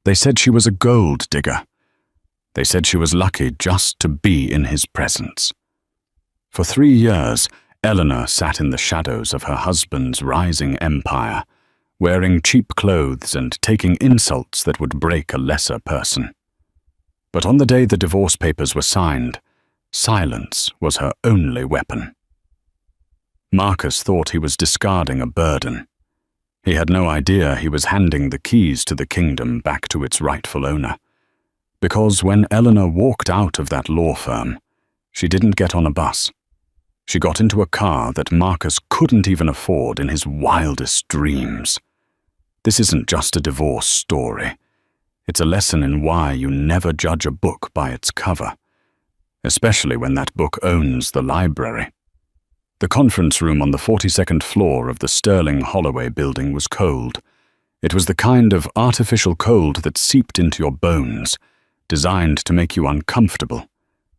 They said she was a gold digger. They said she was lucky just to be in his presence. For 3 years, Eleanor sat in the shadows of her husband's rising empire, wearing cheap clothes and taking insults that would break a lesser person. But on the day the divorce papers were signed, silence was her only weapon. Marcus thought he was discarding a burden. He had no idea he was handing the keys to the kingdom back to its rightful owner. Because when Eleanor walked out of that law firm, she didn't get on a bus. She got into a car that Marcus couldn't even afford in his wildest dreams. This isn't just a divorce story. It's a lesson in why you never judge a book by its cover, especially when that book owns the library. The conference room on the 42nd floor of the Sterling Holloway building was cold. It was the kind of artificial cold that seeped into your bones, designed to make you uncomfortable,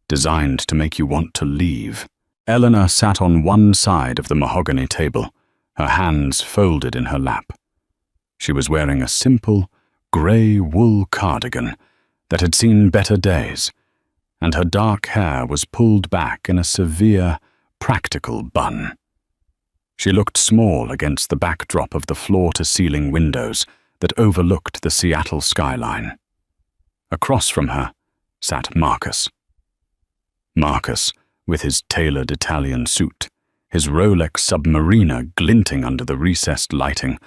designed to make you want to leave. Eleanor sat on one side of the mahogany table, her hands folded in her lap. She was wearing a simple, grey wool cardigan that had seen better days, and her dark hair was pulled back in a severe, practical bun. She looked small against the backdrop of the floor-to-ceiling windows that overlooked the Seattle skyline. Across from her sat Marcus. Marcus, with his tailored Italian suit, his Rolex Submariner glinting under the recessed lighting,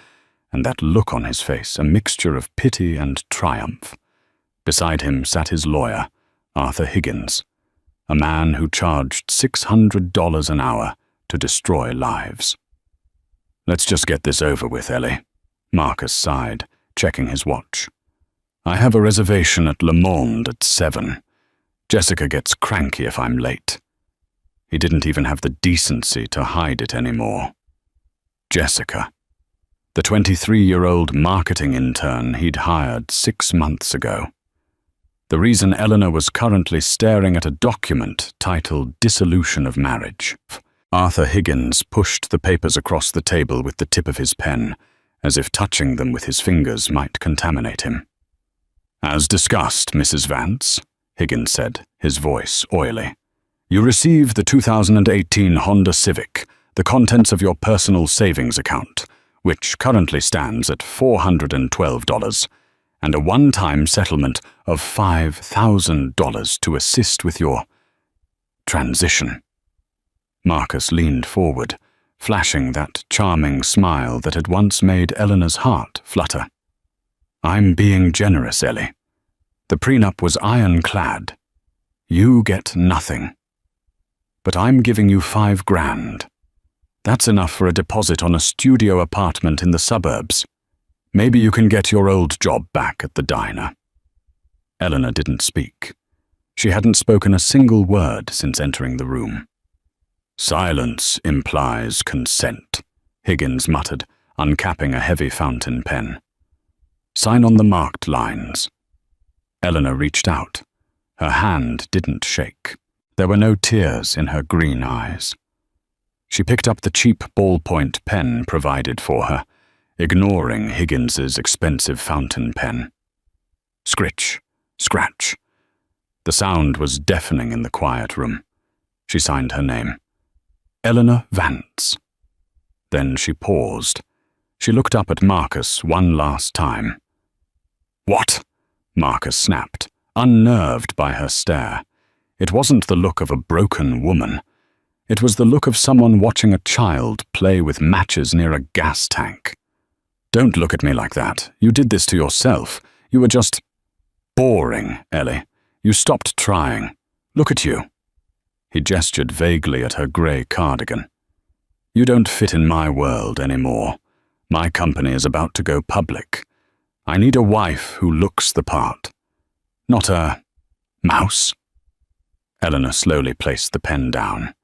and that look on his face, a mixture of pity and triumph. Beside him sat his lawyer, Arthur Higgins, a man who charged $600 an hour to destroy lives. "Let's just get this over with, Ellie," Marcus sighed, checking his watch. "I have a reservation at Le Monde at 7. Jessica gets cranky if I'm late." He didn't even have the decency to hide it anymore. Jessica, the 23-year-old marketing intern he'd hired 6 months ago. The reason Eleanor was currently staring at a document titled Dissolution of Marriage. Arthur Higgins pushed the papers across the table with the tip of his pen, as if touching them with his fingers might contaminate him. "As discussed, Mrs. Vance," Higgins said, his voice oily. "You receive the 2018 Honda Civic, the contents of your personal savings account, which currently stands at $412, and a one-time settlement of $5,000 to assist with your transition." Marcus leaned forward, flashing that charming smile that had once made Eleanor's heart flutter. "I'm being generous, Ellie. The prenup was ironclad. You get nothing. But I'm giving you $5,000. That's enough for a deposit on a studio apartment in the suburbs. Maybe you can get your old job back at the diner." Eleanor didn't speak. She hadn't spoken a single word since entering the room. "Silence implies consent," Higgins muttered, uncapping a heavy fountain pen. "Sign on the marked lines." Eleanor reached out. Her hand didn't shake. There were no tears in her green eyes. She picked up the cheap ballpoint pen provided for her, ignoring Higgins's expensive fountain pen. Scritch, scratch. The sound was deafening in the quiet room. She signed her name. Eleanor Vance. Then she paused. She looked up at Marcus one last time. "What?" Marcus snapped, unnerved by her stare. It wasn't the look of a broken woman. It was the look of someone watching a child play with matches near a gas tank. "Don't look at me like that. You did this to yourself. You were just boring, Ellie. You stopped trying. Look at you." He gestured vaguely at her grey cardigan. "You don't fit in my world anymore. My company is about to go public. I need a wife who looks the part. Not a mouse." Eleanor slowly placed the pen down.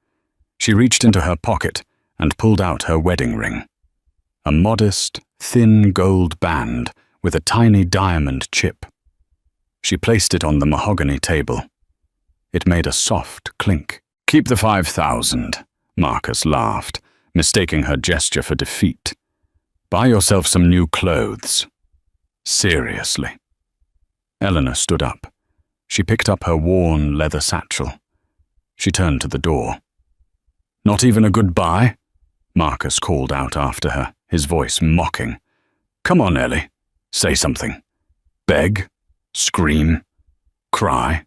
She reached into her pocket and pulled out her wedding ring. A modest, thin gold band with a tiny diamond chip. She placed it on the mahogany table. It made a soft clink. "Keep the $5,000, Marcus laughed, mistaking her gesture for defeat. "Buy yourself some new clothes. Seriously." Eleanor stood up. She picked up her worn leather satchel. She turned to the door. "Not even a goodbye?" Marcus called out after her, his voice mocking. "Come on, Ellie. Say something. Beg? Scream? Cry?"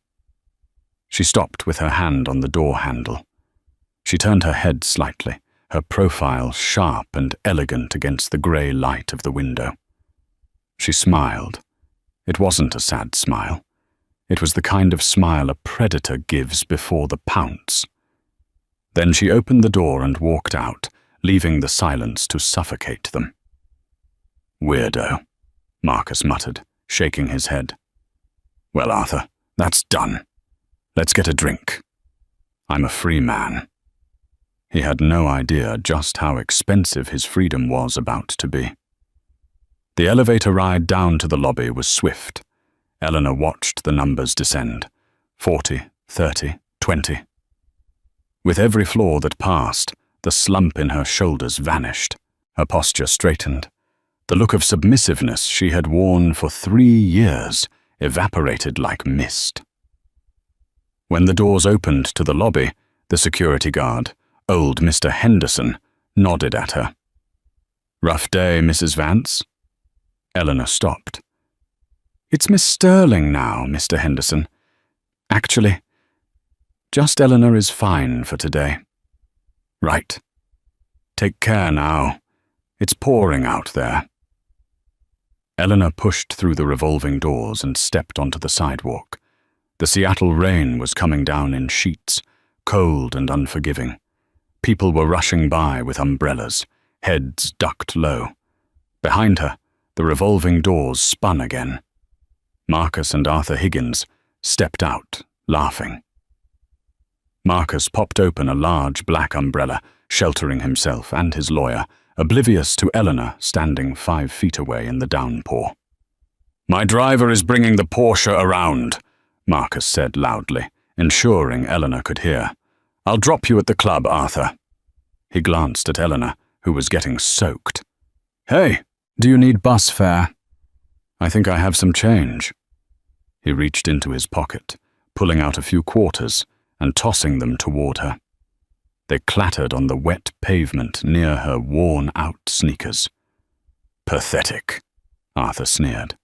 She stopped with her hand on the door handle. She turned her head slightly, her profile sharp and elegant against the grey light of the window. She smiled. It wasn't a sad smile. It was the kind of smile a predator gives before the pounce. Then she opened the door and walked out, leaving the silence to suffocate them. "Weirdo," Marcus muttered, shaking his head. "Well, Arthur, that's done. Let's get a drink. I'm a free man." He had no idea just how expensive his freedom was about to be. The elevator ride down to the lobby was swift. Eleanor watched the numbers descend. 40, 30, 20. With every floor that passed, the slump in her shoulders vanished. Her posture straightened. The look of submissiveness she had worn for 3 years evaporated like mist. When the doors opened to the lobby, the security guard, old Mr. Henderson, nodded at her. "Rough day, Mrs. Vance?" Eleanor stopped. "It's Miss Sterling now, Mr. Henderson. Actually, just Eleanor is fine for today." "Right. Take care now. It's pouring out there." Eleanor pushed through the revolving doors and stepped onto the sidewalk. The Seattle rain was coming down in sheets, cold and unforgiving. People were rushing by with umbrellas, heads ducked low. Behind her, the revolving doors spun again. Marcus and Arthur Higgins stepped out, laughing. Marcus popped open a large black umbrella, sheltering himself and his lawyer, oblivious to Eleanor standing 5 feet away in the downpour. "My driver is bringing the Porsche around," Marcus said loudly, ensuring Eleanor could hear. "I'll drop you at the club, Arthur." He glanced at Eleanor, who was getting soaked. "Hey, do you need bus fare?" "I think I have some change." He reached into his pocket, pulling out a few quarters and tossing them toward her. They clattered on the wet pavement near her worn-out sneakers. "Pathetic," Arthur sneered.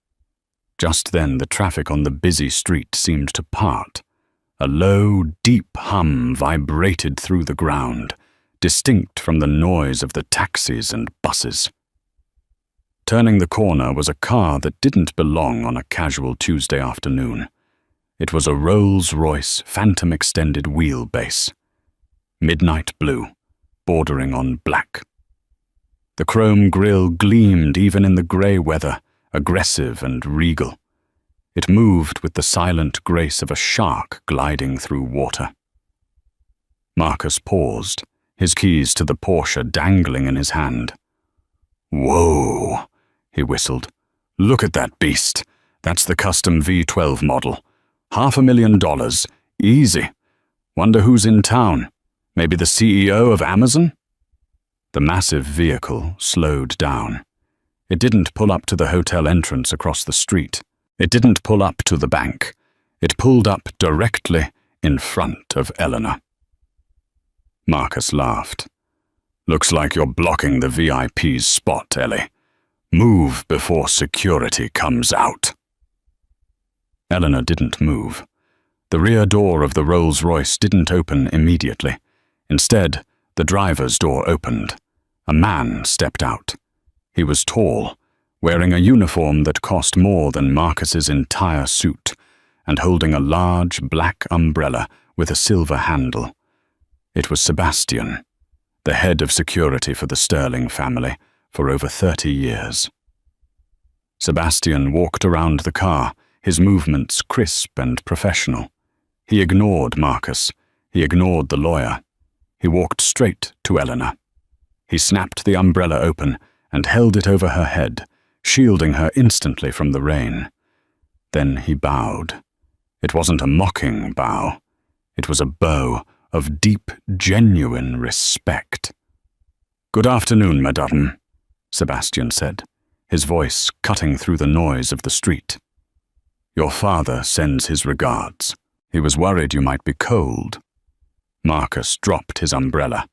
Just then the traffic on the busy street seemed to part. A low, deep hum vibrated through the ground, distinct from the noise of the taxis and buses. Turning the corner was a car that didn't belong on a casual Tuesday afternoon. It was a Rolls-Royce Phantom extended wheelbase. Midnight blue, bordering on black. The chrome grille gleamed even in the grey weather, aggressive and regal. It moved with the silent grace of a shark gliding through water. Marcus paused, his keys to the Porsche dangling in his hand. "Whoa," he whistled. "Look at that beast. That's the custom V12 model. $500,000. Easy. Wonder who's in town. Maybe the CEO of Amazon?" The massive vehicle slowed down. It didn't pull up to the hotel entrance across the street. It didn't pull up to the bank. It pulled up directly in front of Eleanor. Marcus laughed. "Looks like you're blocking the VIP's spot, Ellie. Move before security comes out." Eleanor didn't move. The rear door of the Rolls-Royce didn't open immediately. Instead, the driver's door opened. A man stepped out. He was tall, wearing a uniform that cost more than Marcus's entire suit, and holding a large black umbrella with a silver handle. It was Sebastian, the head of security for the Sterling family for over 30 years. Sebastian walked around the car, his movements crisp and professional. He ignored Marcus. He ignored the lawyer. He walked straight to Eleanor. He snapped the umbrella open and held it over her head, shielding her instantly from the rain. Then he bowed. It wasn't a mocking bow. It was a bow of deep, genuine respect. "Good afternoon, madame," Sebastian said, his voice cutting through the noise of the street. Your father sends his regards. He was worried you might be cold. Marcus dropped his umbrella.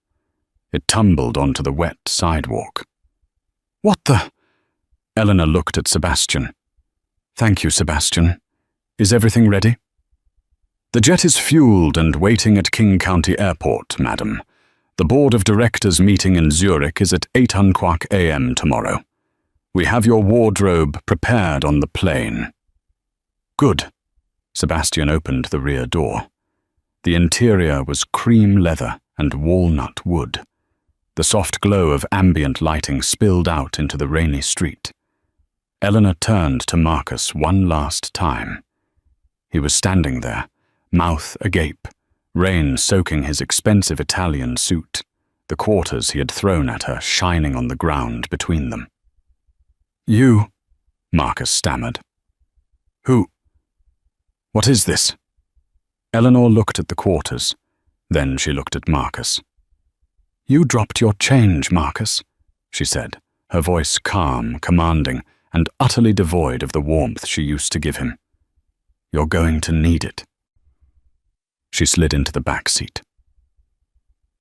It tumbled onto the wet sidewalk. What the? Eleanor looked at Sebastian. Thank you, Sebastian. Is everything ready? The jet is fueled and waiting at King County Airport, madam. The board of directors meeting in Zurich is at 8 a.m. tomorrow. We have your wardrobe prepared on the plane. Good. Sebastian opened the rear door. The interior was cream leather and walnut wood. The soft glow of ambient lighting spilled out into the rainy street. Eleanor turned to Marcus one last time. He was standing there, mouth agape, rain soaking his expensive Italian suit, the quarters he had thrown at her shining on the ground between them. You, Marcus stammered. Who? What is this? Eleanor looked at the quarters. Then she looked at Marcus. You dropped your change, Marcus, she said, her voice calm, commanding, and utterly devoid of the warmth she used to give him. You're going to need it. She slid into the back seat.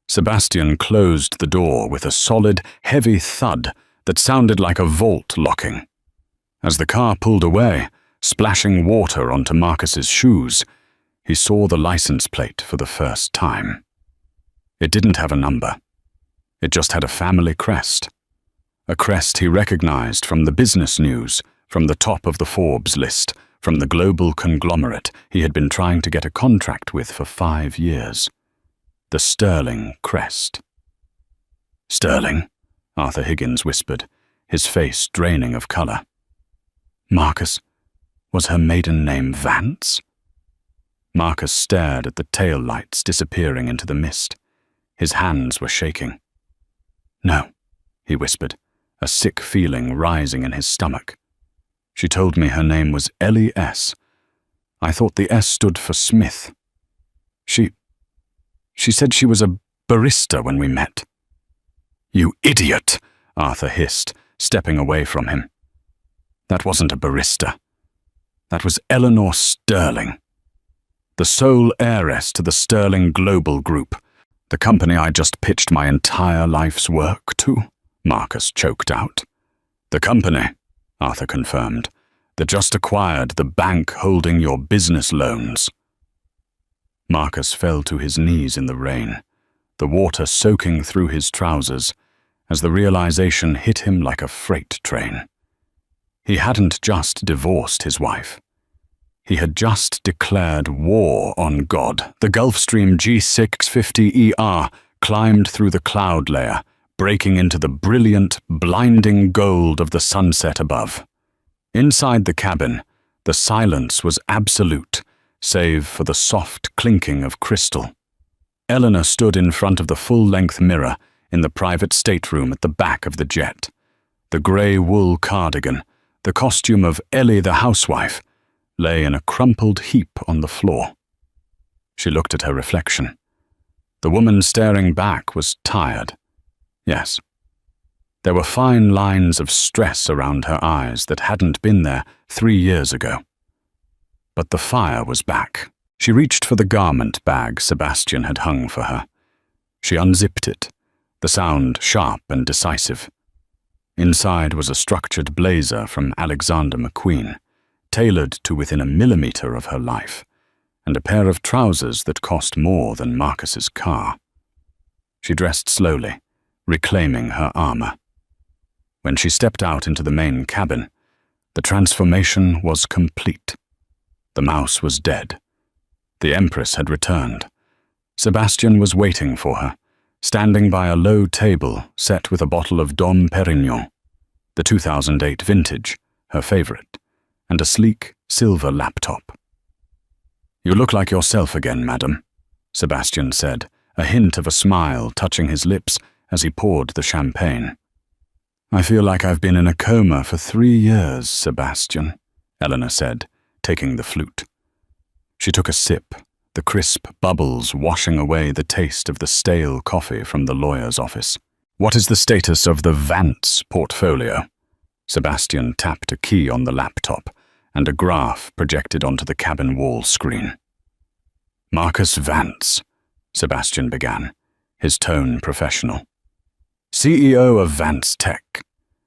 Sebastian closed the door with a solid, heavy thud that sounded like a vault locking. As the car pulled away, splashing water onto Marcus's shoes, he saw the license plate for the first time. It didn't have a number. It just had a family crest. A crest he recognized from the business news, from the top of the Forbes list, from the global conglomerate he had been trying to get a contract with for 5 years. The Sterling crest. Sterling? Arthur Higgins whispered, his face draining of color. Marcus, was her maiden name Vance? Marcus stared at the tail lights disappearing into the mist. His hands were shaking. No, he whispered, a sick feeling rising in his stomach. She told me her name was Ellie S. I thought the S stood for Smith. She said she was a barista when we met. You idiot, Arthur hissed, stepping away from him. That wasn't a barista. That was Eleanor Sterling, the sole heiress to the Sterling Global Group, the company I just pitched my entire life's work to, Marcus choked out. The company, Arthur confirmed, that just acquired the bank holding your business loans. Marcus fell to his knees in the rain, the water soaking through his trousers, as the realization hit him like a freight train. He hadn't just divorced his wife. He had just declared war on God. The Gulfstream G650ER climbed through the cloud layer, breaking into the brilliant, blinding gold of the sunset above. Inside the cabin, the silence was absolute, save for the soft clinking of crystal. Eleanor stood in front of the full-length mirror in the private stateroom at the back of the jet. The grey wool cardigan, the costume of Ellie the housewife, lay in a crumpled heap on the floor. She looked at her reflection. The woman staring back was tired. Yes. There were fine lines of stress around her eyes that hadn't been there 3 years ago. But the fire was back. She reached for the garment bag Sebastian had hung for her. She unzipped it, the sound sharp and decisive. Inside was a structured blazer from Alexander McQueen, tailored to within a millimeter of her life, and a pair of trousers that cost more than Marcus's car. She dressed slowly, reclaiming her armor. When she stepped out into the main cabin, the transformation was complete. The mouse was dead. The Empress had returned. Sebastian was waiting for her, standing by a low table set with a bottle of Dom Perignon, the 2008 vintage, her favorite, and a sleek silver laptop. You look like yourself again, madam, Sebastian said, a hint of a smile touching his lips as he poured the champagne. I feel like I've been in a coma for 3 years, Sebastian, Eleanor said, taking the flute. She took a sip, the crisp bubbles washing away the taste of the stale coffee from the lawyer's office. What is the status of the Vance portfolio? Sebastian tapped a key on the laptop, and a graph projected onto the cabin wall screen. "Marcus Vance," Sebastian began, his tone professional. "CEO of Vance Tech.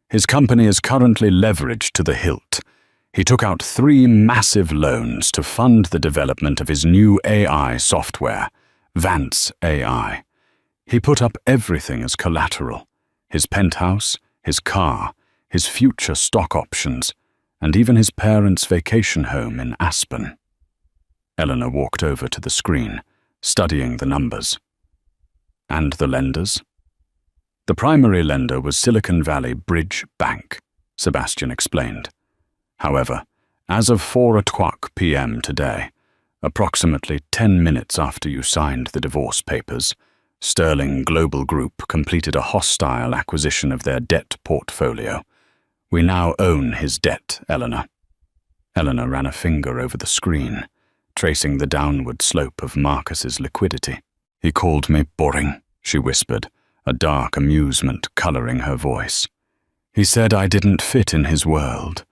His company is currently leveraged to the hilt. He took out 3 massive loans to fund the development of his new AI software, Vance AI. He put up everything as collateral: his penthouse, his car, his future stock options, and even his parents' vacation home in Aspen." Eleanor walked over to the screen, studying the numbers. "And the lenders?" "The primary lender was Silicon Valley Bridge Bank," Sebastian explained. "However, as of 4:00 p.m. today, approximately 10 minutes after you signed the divorce papers, Sterling Global Group completed a hostile acquisition of their debt portfolio. We now own his debt, Eleanor." Eleanor ran a finger over the screen, tracing the downward slope of Marcus's liquidity. "He called me boring," she whispered, a dark amusement coloring her voice. "He said I didn't fit in his world.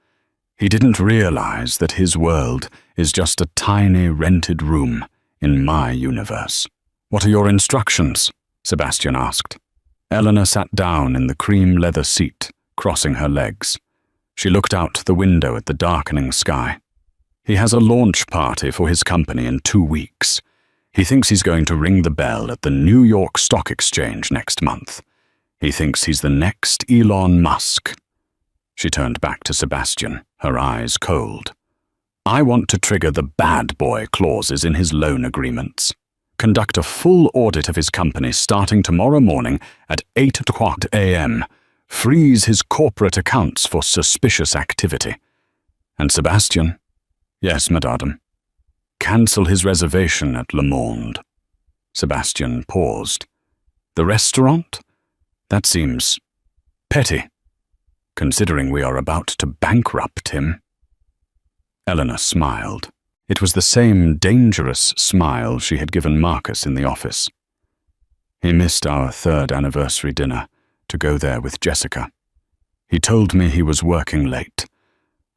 He didn't realize that his world is just a tiny rented room in my universe." "What are your instructions?" Sebastian asked. Eleanor sat down in the cream leather seat, crossing her legs. She looked out the window at the darkening sky. "He has a launch party for his company in 2 weeks. He thinks he's going to ring the bell at the New York Stock Exchange next month. He thinks he's the next Elon Musk." She turned back to Sebastian, her eyes cold. "I want to trigger the bad boy clauses in his loan agreements. Conduct a full audit of his company starting tomorrow morning at 8:00 a.m. Freeze his corporate accounts for suspicious activity. And Sebastian—" "Yes, madame." "Cancel his reservation at Le Monde." Sebastian paused. "The restaurant? That seems petty, considering we are about to bankrupt him." Eleanor smiled. It was the same dangerous smile she had given Marcus in the office. "He missed our 3rd anniversary dinner to go there with Jessica. He told me he was working late.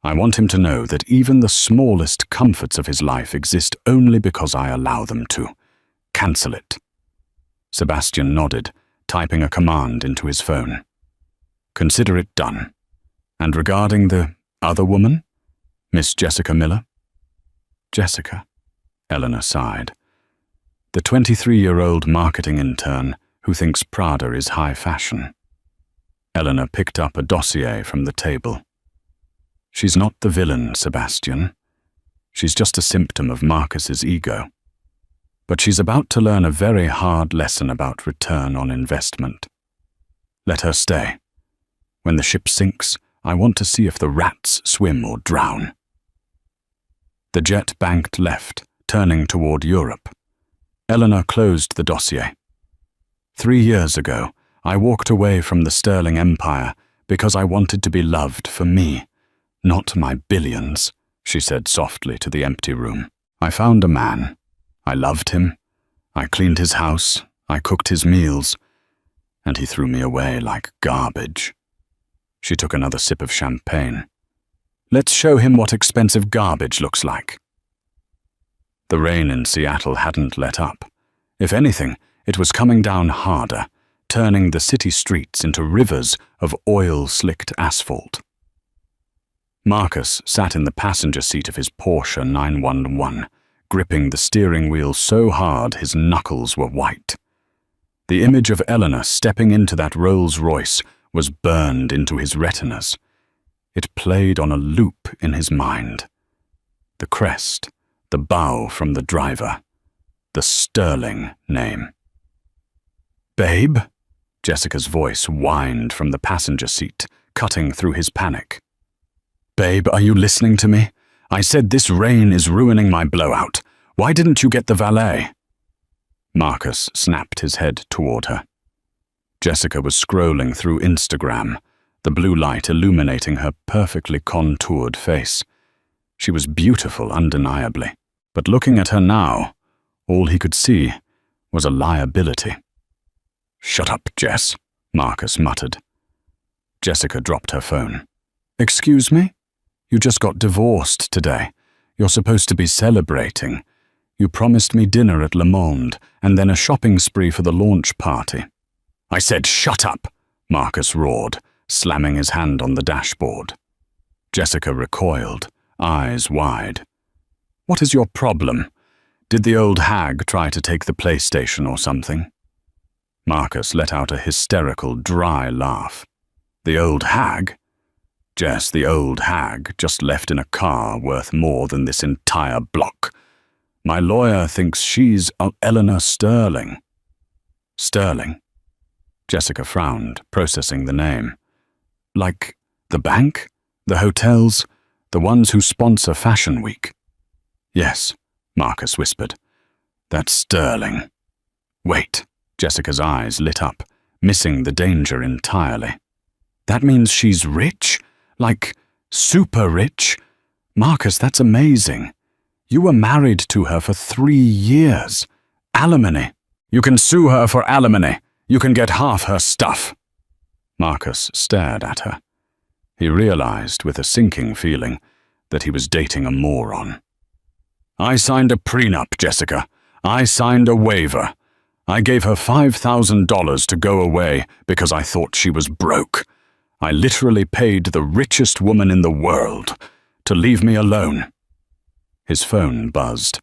I want him to know that even the smallest comforts of his life exist only because I allow them to. Cancel it." Sebastian nodded, typing a command into his phone. "Consider it done. And regarding the other woman, Miss Jessica Miller?" "Jessica?" Eleanor sighed. "The 23-year-old marketing intern who thinks Prada is high fashion." Eleanor picked up a dossier from the table. "She's not the villain, Sebastian. She's just a symptom of Marcus's ego. But she's about to learn a very hard lesson about return on investment. Let her stay. When the ship sinks, I want to see if the rats swim or drown." The jet banked left, turning toward Europe. Eleanor closed the dossier. 3 years ago, I walked away from the Sterling Empire because I wanted to be loved for me, not my billions, she said softly to the empty room. I found a man. I loved him. I cleaned his house. I cooked his meals. And he threw me away like garbage. She took another sip of champagne. Let's show him what expensive garbage looks like. The rain in Seattle hadn't let up. If anything, it was coming down harder, turning the city streets into rivers of oil-slicked asphalt. Marcus sat in the passenger seat of his Porsche 911, gripping the steering wheel so hard his knuckles were white. The image of Eleanor stepping into that Rolls-Royce was burned into his retinas. It played on a loop in his mind. The crest, the bow from the driver, the Sterling name. "Babe?" Jessica's voice whined from the passenger seat, cutting through his panic. "Babe, are you listening to me? I said this rain is ruining my blowout. Why didn't you get the valet?" Marcus snapped his head toward her. Jessica was scrolling through Instagram, the blue light illuminating her perfectly contoured face. She was beautiful undeniably, but looking at her now, all he could see was a liability. "Shut up, Jess," Marcus muttered. Jessica dropped her phone. "Excuse me?" You just got divorced today. You're supposed to be celebrating. You promised me dinner at Le Monde and then a shopping spree for the launch party." "I said shut up," Marcus roared, slamming his hand on the dashboard. Jessica recoiled, eyes wide. "What is your problem? Did the old hag try to take the PlayStation or something?" Marcus let out a hysterical, dry laugh. "The old hag?" "Jess, the old hag just left in a car worth more than this entire block. My lawyer thinks she's Eleanor Sterling." "Sterling?" Jessica frowned, processing the name. "Like the bank? The hotels? The ones who sponsor Fashion Week?" "Yes," Marcus whispered. "That's Sterling." "Wait." Jessica's eyes lit up, missing the danger entirely. "That means she's rich? Like, super rich? Marcus, that's amazing. You were married to her for 3 years. Alimony. You can sue her for alimony. You can get half her stuff." Marcus stared at her. He realized, with a sinking feeling, that he was dating a moron. "I signed a prenup, Jessica. I signed a waiver. I gave her $5,000 to go away because I thought she was broke. I literally paid the richest woman in the world to leave me alone." His phone buzzed.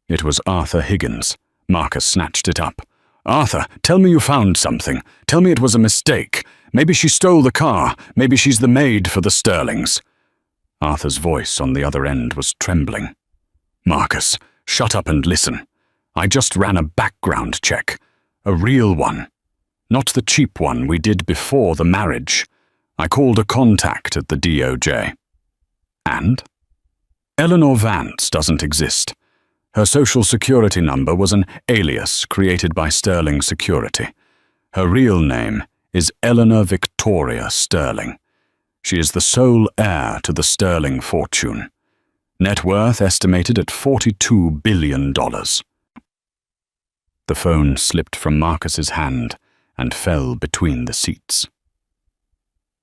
It was Arthur Higgins. Marcus snatched it up. "Arthur, tell me you found something. Tell me it was a mistake. Maybe she stole the car. Maybe she's the maid for the Sterlings." Arthur's voice on the other end was trembling. "Marcus, shut up and listen. I just ran a background check. A real one. Not the cheap one we did before the marriage. I called a contact at the DOJ." "And?" "Eleanor Vance doesn't exist. Her social security number was an alias created by Sterling Security. Her real name is Eleanor Victoria Sterling. She is the sole heir to the Sterling fortune. Net worth estimated at $42 billion. The phone slipped from Marcus's hand and fell between the seats.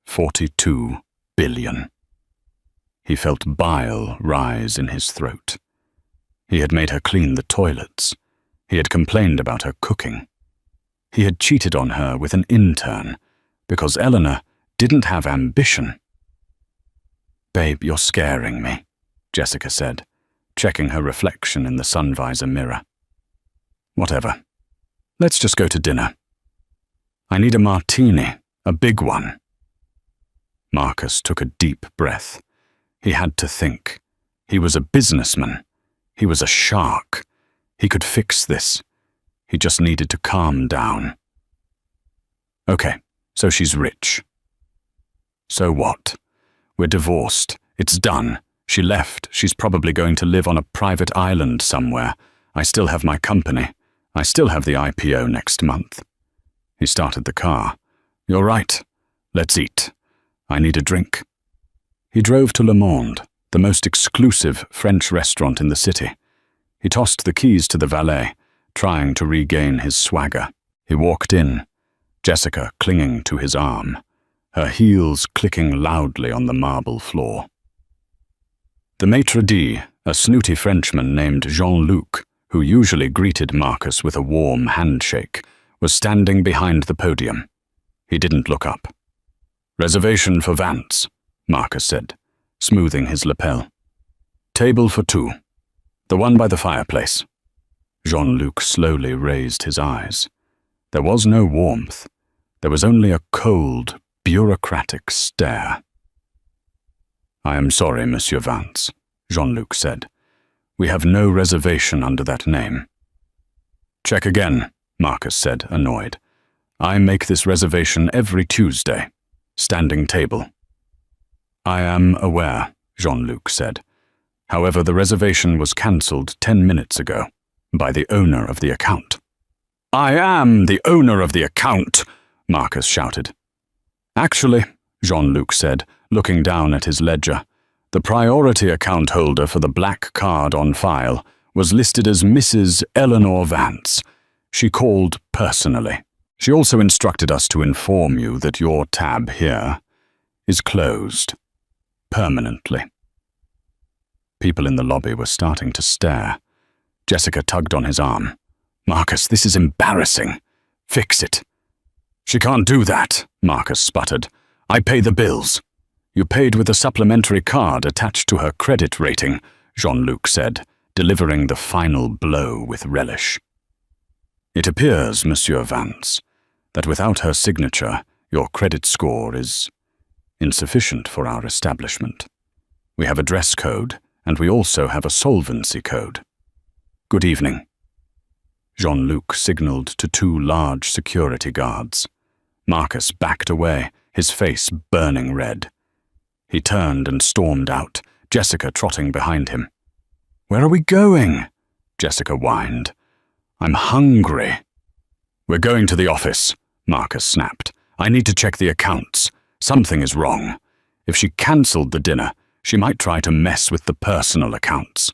42 billion. He felt bile rise in his throat. He had made her clean the toilets. He had complained about her cooking. He had cheated on her with an intern because Eleanor didn't have ambition. "Babe, you're scaring me," Jessica said, checking her reflection in the sun visor mirror. "Whatever. Let's just go to dinner. I need a martini, a big one." Marcus took a deep breath. He had to think. He was a businessman. He was a shark. He could fix this. He just needed to calm down. "Okay, so she's rich." "So what? We're divorced. It's done. She left. She's probably going to live on a private island somewhere. I still have my company. I still have the IPO next month." He started the car. "You're right. Let's eat. I need a drink." He drove to Le Monde, the most exclusive French restaurant in the city. He tossed the keys to the valet, trying to regain his swagger. He walked in, Jessica clinging to his arm, her heels clicking loudly on the marble floor. The maitre d', a snooty Frenchman named Jean-Luc, who usually greeted Marcus with a warm handshake, was standing behind the podium. He didn't look up. "Reservation for Vance," Marcus said, smoothing his lapel. "Table for 2. The one by the fireplace." Jean-Luc slowly raised his eyes. There was no warmth. There was only a cold, bureaucratic stare. "I am sorry, Monsieur Vance," Jean-Luc said. "We have no reservation under that name." "Check again," Marcus said, annoyed. "I make this reservation every Tuesday. Standing table." "I am aware," Jean-Luc said. "However, the reservation was cancelled 10 minutes ago by the owner of the account." "I am the owner of the account," Marcus shouted. "Actually," Jean-Luc said, looking down at his ledger, "the priority account holder for the black card on file was listed as Mrs. Eleanor Vance. She called personally. She also instructed us to inform you that your tab here is closed." permanently. People in the lobby were starting to stare. Jessica tugged on his arm. "Marcus, this is embarrassing. Fix it." "She can't do that," Marcus sputtered. "I pay the bills." "You paid with a supplementary card attached to her credit rating," Jean-Luc said, delivering the final blow with relish. "It appears, Monsieur Vance, that without her signature, your credit score is insufficient for our establishment. We have a dress code, and we also have a solvency code. Good evening." Jean-Luc signaled to two large security guards. Marcus backed away, his face burning red. He turned and stormed out, Jessica trotting behind him. "Where are we going?" Jessica whined. "I'm hungry." "We're going to the office," Marcus snapped. "I need to check the accounts. Something is wrong. If she cancelled the dinner, she might try to mess with the personal accounts."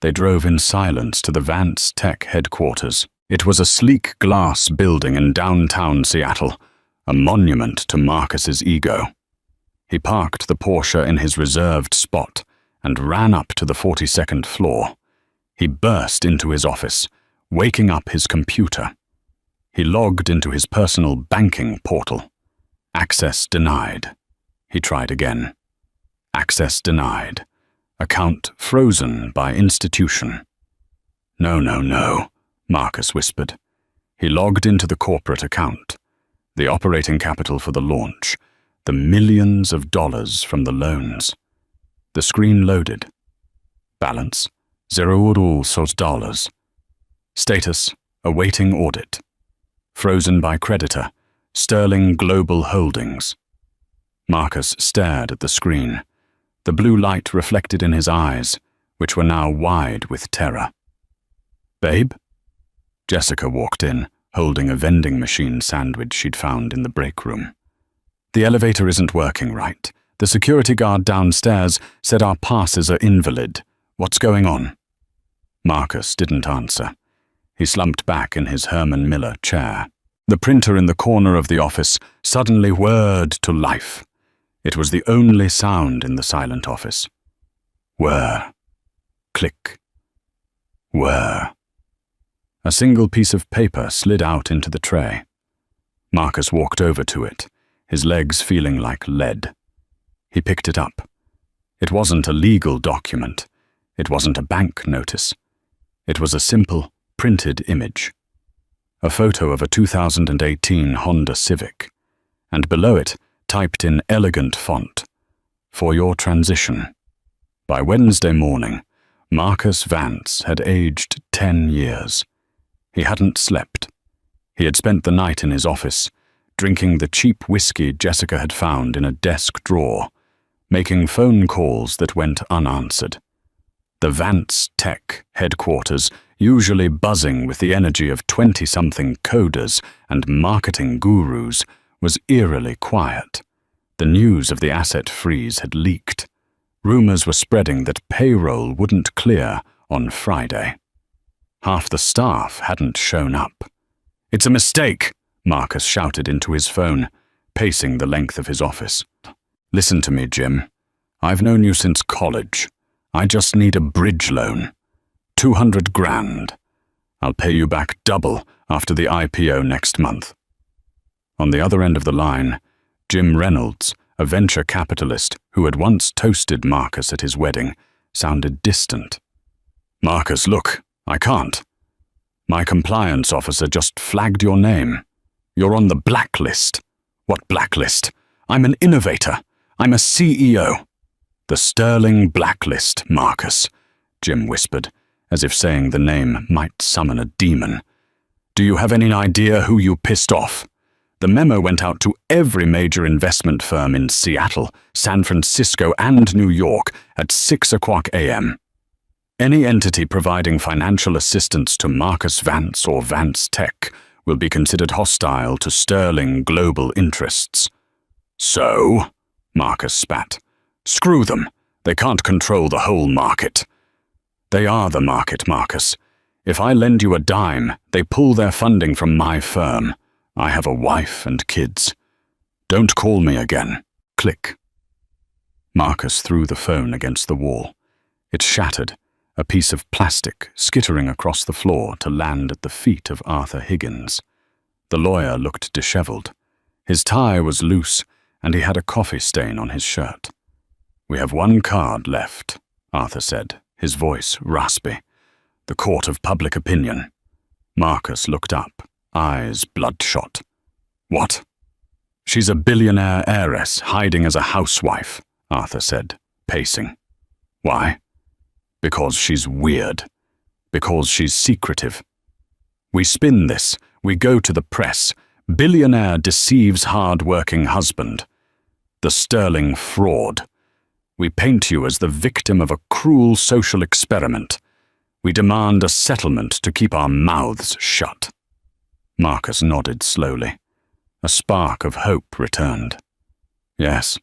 They drove in silence to the Vance Tech headquarters. It was a sleek glass building in downtown Seattle, a monument to Marcus's ego. He parked the Porsche in his reserved spot and ran up to the 42nd floor. He burst into his office, waking up his computer. He logged into his personal banking portal. Access denied. He tried again. Access denied. Account frozen by institution. "No, no, no," Marcus whispered. He logged into the corporate account. The operating capital for the launch. The millions of dollars from the loans. The screen loaded. Balance, $0. Status, awaiting audit. Frozen by creditor, Sterling Global Holdings. Marcus stared at the screen. The blue light reflected in his eyes, which were now wide with terror. "Babe?" Jessica walked in, holding a vending machine sandwich she'd found in the break room. "The elevator isn't working right. The security guard downstairs said our passes are invalid. What's going on?" Marcus didn't answer. He slumped back in his Herman Miller chair. The printer in the corner of the office suddenly whirred to life. It was the only sound in the silent office. Whir. Click. Whir. A single piece of paper slid out into the tray. Marcus walked over to it, his legs feeling like lead. He picked it up. It wasn't a legal document. It wasn't a bank notice. It was a simple, printed image. A photo of a 2018 Honda Civic, and below it, typed in elegant font, "For your transition." By Wednesday morning, Marcus Vance had aged 10 years. He hadn't slept. He had spent the night in his office, drinking the cheap whiskey Jessica had found in a desk drawer, making phone calls that went unanswered. The Vance Tech headquarters, usually buzzing with the energy of 20-something coders and marketing gurus, was eerily quiet. The news of the asset freeze had leaked. Rumors were spreading that payroll wouldn't clear on Friday. Half the staff hadn't shown up. "It's a mistake," Marcus shouted into his phone, pacing the length of his office. "Listen to me, Jim. I've known you since college. I just need a bridge loan. 200 grand. I'll pay you back double after the IPO next month." On the other end of the line, Jim Reynolds, a venture capitalist who had once toasted Marcus at his wedding, sounded distant. "Marcus, look, I can't. My compliance officer just flagged your name. You're on the blacklist." "What blacklist? I'm an innovator. I'm a CEO." "The Sterling blacklist, Marcus," Jim whispered, as if saying the name might summon a demon. "Do you have any idea who you pissed off? The memo went out to every major investment firm in Seattle, San Francisco, and New York at 6:00 a.m. Any entity providing financial assistance to Marcus Vance or Vance Tech will be considered hostile to Sterling global interests." "So?" Marcus spat. "Screw them. They can't control the whole market." "They are the market, Marcus. If I lend you a dime, they pull their funding from my firm. I have a wife and kids. Don't call me again." Click. Marcus threw the phone against the wall. It shattered, a piece of plastic skittering across the floor to land at the feet of Arthur Higgins. The lawyer looked disheveled. His tie was loose, and he had a coffee stain on his shirt. "We have one card left," Arthur said, his voice raspy. "The court of public opinion." Marcus looked up, eyes bloodshot. "What?" "She's a billionaire heiress hiding as a housewife," Arthur said, pacing. "Why?" "Because she's weird. Because she's secretive. We spin this. We go to the press. Billionaire deceives hard-working husband. The sterling fraud. We paint you as the victim of a cruel social experiment. We demand a settlement to keep our mouths shut." Marcus nodded slowly. A spark of hope returned. "Yes,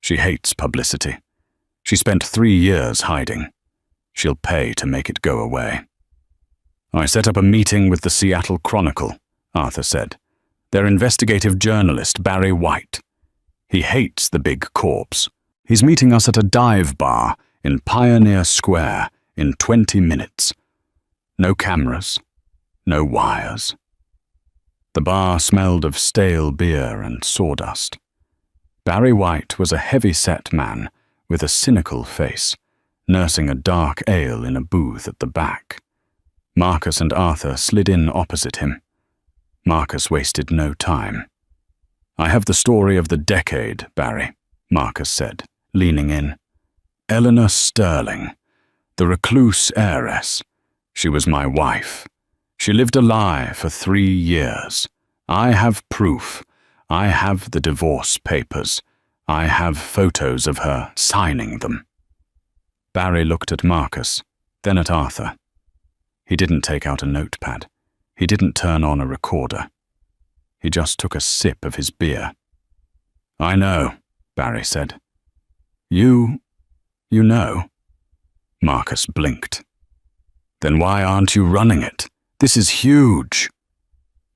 she hates publicity. She spent 3 years hiding. She'll pay to make it go away." "I set up a meeting with the Seattle Chronicle," Arthur said. "Their investigative journalist, Barry White. He hates the big corps. He's meeting us at a dive bar in Pioneer Square in 20 minutes. No cameras, no wires." The bar smelled of stale beer and sawdust. Barry White was a heavy-set man with a cynical face, nursing a dark ale in a booth at the back. Marcus and Arthur slid in opposite him. Marcus wasted no time. "I have the story of the decade, Barry," Marcus said, leaning in. "Eleanor Sterling, the recluse heiress. She was my wife. She lived a lie for 3 years. I have proof. I have the divorce papers. I have photos of her signing them." Barry looked at Marcus, then at Arthur. He didn't take out a notepad. He didn't turn on a recorder. He just took a sip of his beer. "I know," Barry said. You know?" Marcus blinked. "Then why aren't you running it? This is huge."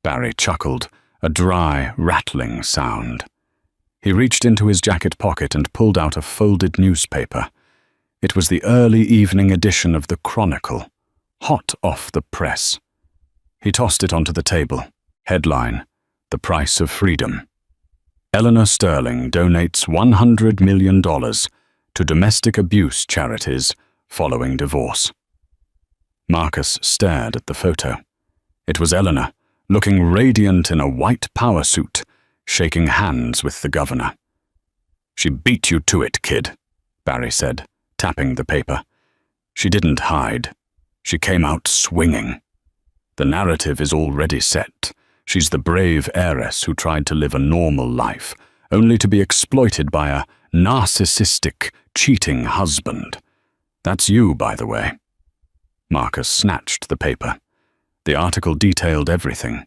Barry chuckled, a dry, rattling sound. He reached into his jacket pocket and pulled out a folded newspaper. It was the early evening edition of the Chronicle, hot off the press. He tossed it onto the table. Headline, "The Price of Freedom." "Eleanor Sterling donates $100 million to domestic abuse charities following divorce." Marcus stared at the photo. It was Eleanor, looking radiant in a white power suit, shaking hands with the governor. "She beat you to it, kid," Barry said, tapping the paper. "She didn't hide. She came out swinging. The narrative is already set. She's the brave heiress who tried to live a normal life, only to be exploited by a narcissistic, cheating husband. That's you, by the way." Marcus snatched the paper. The article detailed everything.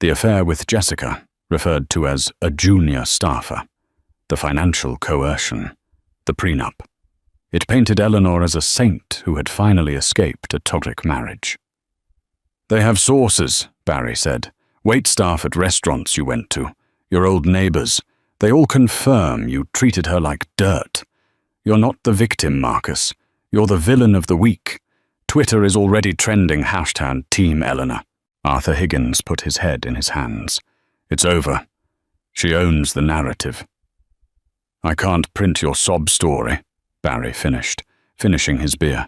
The affair with Jessica, referred to as a junior staffer. The financial coercion. The prenup. It painted Eleanor as a saint who had finally escaped a toxic marriage. "They have sources," Barry said. "Waitstaff at restaurants you went to. Your old neighbors. They all confirm you treated her like dirt. You're not the victim, Marcus. You're the villain of the week. Twitter is already trending #Team Eleanor." Arthur Higgins put his head in his hands. "It's over. She owns the narrative." "I can't print your sob story," Barry finished, finishing his beer.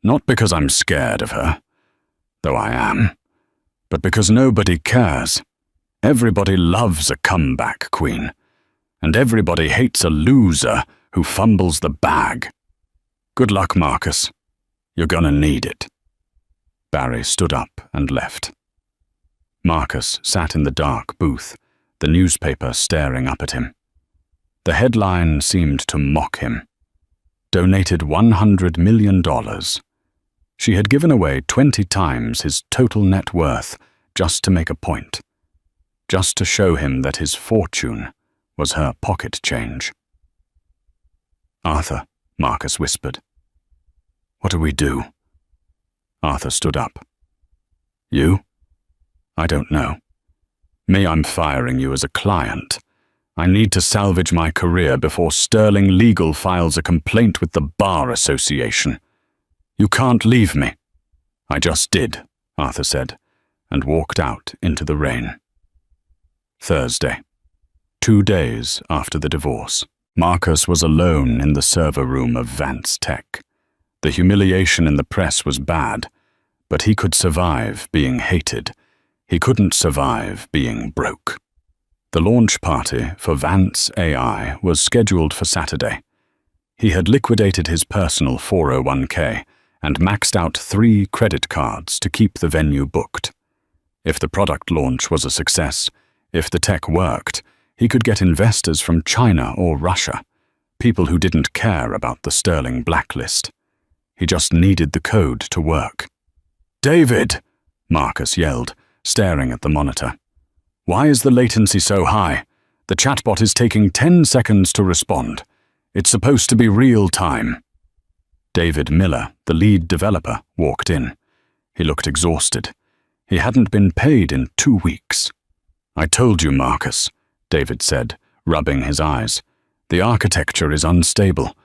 "Not because I'm scared of her, though I am, but because nobody cares. Everybody loves a comeback queen, and everybody hates a loser who fumbles the bag. Good luck, Marcus. You're gonna need it." Barry stood up and left. Marcus sat in the dark booth, the newspaper staring up at him. The headline seemed to mock him. Donated $100 million. She had given away 20 times his total net worth just to make a point. Just to show him that his fortune was her pocket change. "Arthur," Marcus whispered. "What do we do?" Arthur stood up. "You? I don't know. Me, I'm firing you as a client. I need to salvage my career before Sterling Legal files a complaint with the Bar Association. You can't leave me." "I just did," Arthur said, and walked out into the rain. Thursday. 2 days after the divorce. Marcus was alone in the server room of Vance Tech. The humiliation in the press was bad, but he could survive being hated. He couldn't survive being broke. The launch party for Vance AI was scheduled for Saturday. He had liquidated his personal 401k and maxed out 3 credit cards to keep the venue booked. If the product launch was a success, if the tech worked, he could get investors from China or Russia, people who didn't care about the Sterling blacklist. He just needed the code to work. "David!" Marcus yelled, staring at the monitor. "Why is the latency so high? The chatbot is taking 10 seconds to respond. It's supposed to be real time." David Miller, the lead developer, walked in. He looked exhausted. He hadn't been paid in 2 weeks. "I told you, Marcus," David said, rubbing his eyes. "The architecture is unstable.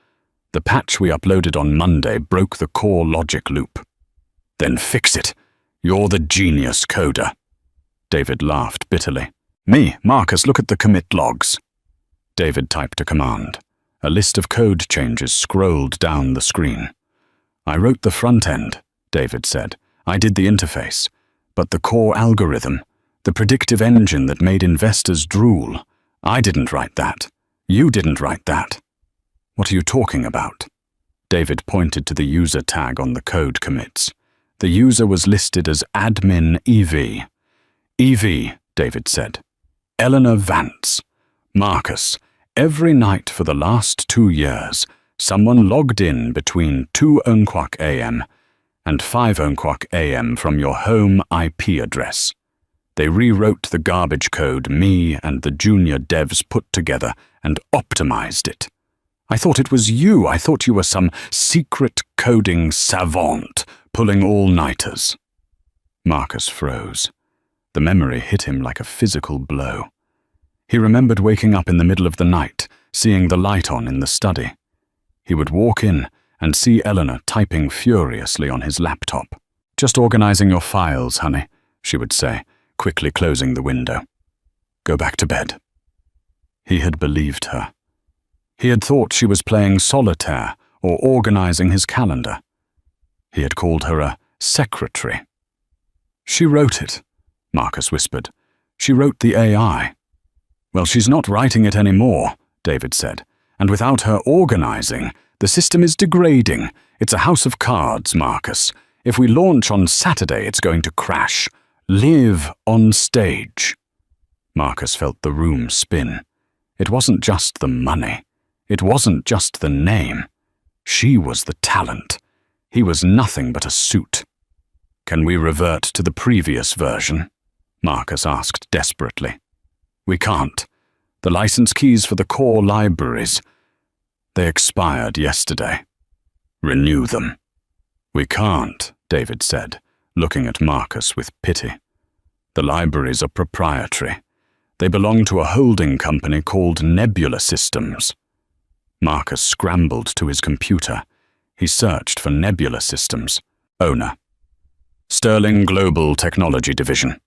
The patch we uploaded on Monday broke the core logic loop." "Then fix it. You're the genius coder." David laughed bitterly. "Me, Marcus, look at the commit logs." David typed a command. A list of code changes scrolled down the screen. "I wrote the front end," David said. "I did the interface. But the core algorithm, the predictive engine that made investors drool, I didn't write that. You didn't write that." "What are you talking about?" David pointed to the user tag on the code commits. The user was listed as admin EV. "EV," David said. "Eleanor Vance. Marcus, every night for the last 2 years, someone logged in between 2:00 a.m. and 5:00 a.m. from your home IP address. They rewrote the garbage code me and the junior devs put together and optimized it. I thought it was you. I thought you were some secret coding savant pulling all-nighters." Marcus froze. The memory hit him like a physical blow. He remembered waking up in the middle of the night, seeing the light on in the study. He would walk in and see Eleanor typing furiously on his laptop. "Just organizing your files, honey," she would say, quickly closing the window. "Go back to bed." He had believed her. He had thought she was playing solitaire or organizing his calendar. He had called her a secretary. "She wrote it," Marcus whispered. "She wrote the AI." "Well, she's not writing it anymore," David said. "And without her organizing, the system is degrading. It's a house of cards, Marcus. If we launch on Saturday, it's going to crash. Live on stage." Marcus felt the room spin. It wasn't just the money. It wasn't just the name. She was the talent. He was nothing but a suit. "Can we revert to the previous version?" Marcus asked desperately. "We can't. The license keys for the core libraries, they expired yesterday. Renew them." "We can't," David said, looking at Marcus with pity. "The libraries are proprietary. They belong to a holding company called Nebula Systems." Marcus scrambled to his computer. He searched for Nebula Systems. Owner: Sterling Global Technology Division.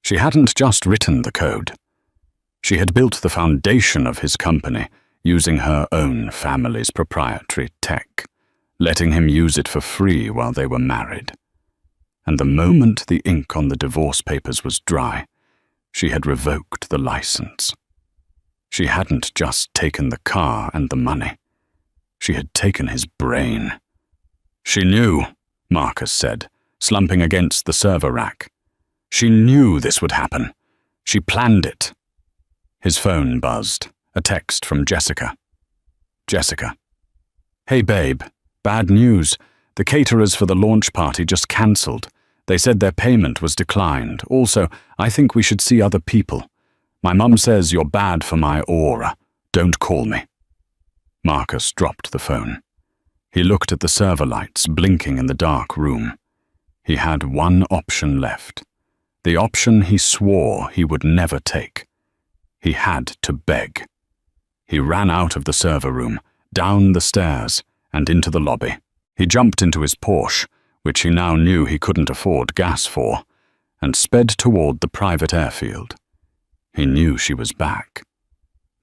She hadn't just written the code. She had built the foundation of his company using her own family's proprietary tech, letting him use it for free while they were married. And the moment the ink on the divorce papers was dry, she had revoked the license. She hadn't just taken the car and the money. She had taken his brain. "She knew," Marcus said, slumping against the server rack. "She knew this would happen. She planned it." His phone buzzed, a text from Jessica. "Jessica. Hey babe, bad news. The caterers for the launch party just cancelled. They said their payment was declined. Also, I think we should see other people. My mum says you're bad for my aura. Don't call me." Marcus dropped the phone. He looked at the server lights blinking in the dark room. He had one option left. The option he swore he would never take. He had to beg. He ran out of the server room, down the stairs, and into the lobby. He jumped into his Porsche, which he now knew he couldn't afford gas for, and sped toward the private airfield. He knew she was back.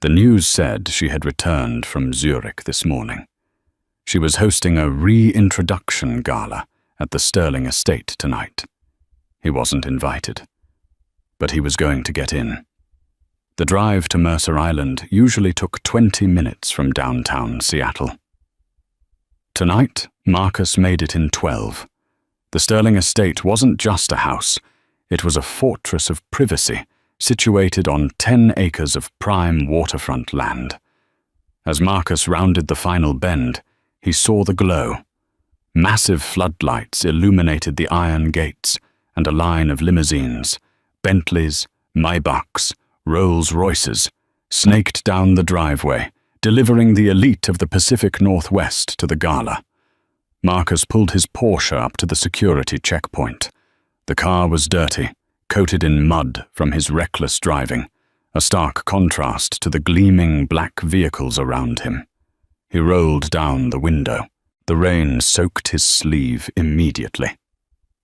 The news said she had returned from Zurich this morning. She was hosting a reintroduction gala at the Sterling estate tonight. He wasn't invited, but he was going to get in. The drive to Mercer Island usually took 20 minutes from downtown Seattle. Tonight, Marcus made it in 12. The Sterling estate wasn't just a house. It was a fortress of privacy, situated on 10 acres of prime waterfront land. As Marcus rounded the final bend, he saw the glow. Massive floodlights illuminated the iron gates, and a line of limousines, Bentleys, Maybachs, Rolls-Royces, snaked down the driveway, delivering the elite of the Pacific Northwest to the gala. Marcus pulled his Porsche up to the security checkpoint. The car was dirty, coated in mud from his reckless driving, a stark contrast to the gleaming black vehicles around him. He rolled down the window. The rain soaked his sleeve immediately.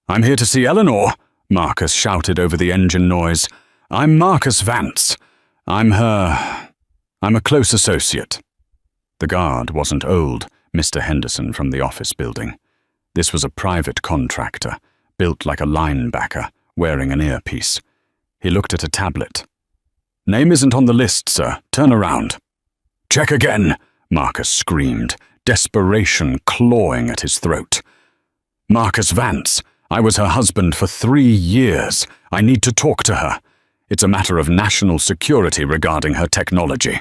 "I'm here to see Eleanor," Marcus shouted over the engine noise. "I'm Marcus Vance. I'm a close associate." The guard wasn't old, Mr. Henderson from the office building. This was a private contractor, built like a linebacker, wearing an earpiece. He looked at a tablet. "Name isn't on the list, sir. Turn around." "Check again," Marcus screamed, desperation clawing at his throat. "Marcus Vance. I was her husband for 3 years. I need to talk to her. It's a matter of national security regarding her technology."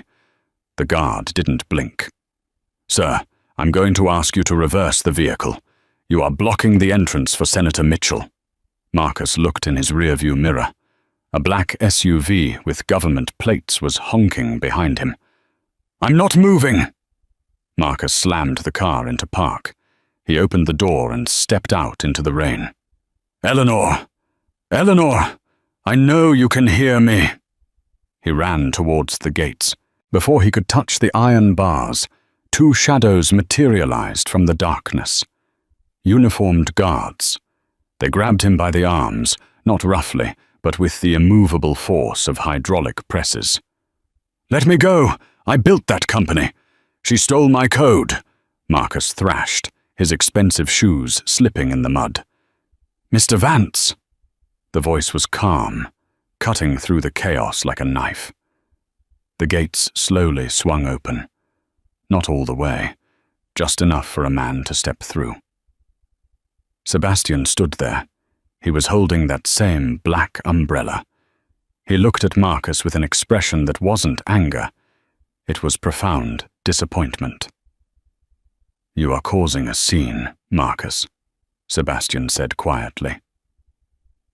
The guard didn't blink. "Sir, I'm going to ask you to reverse the vehicle. You are blocking the entrance for Senator Mitchell." Marcus looked in his rearview mirror. A black SUV with government plates was honking behind him. "I'm not moving!" Marcus slammed the car into park. He opened the door and stepped out into the rain. "Eleanor! Eleanor! I know you can hear me!" He ran towards the gates. Before he could touch the iron bars, 2 shadows materialized from the darkness. Uniformed guards. They grabbed him by the arms, not roughly, but with the immovable force of hydraulic presses. "Let me go! I built that company! She stole my code!" Marcus thrashed, his expensive shoes slipping in the mud. "Mr. Vance!" The voice was calm, cutting through the chaos like a knife. The gates slowly swung open. Not all the way, just enough for a man to step through. Sebastian stood there. He was holding that same black umbrella. He looked at Marcus with an expression that wasn't anger. It was profound disappointment. "You are causing a scene, Marcus," Sebastian said quietly.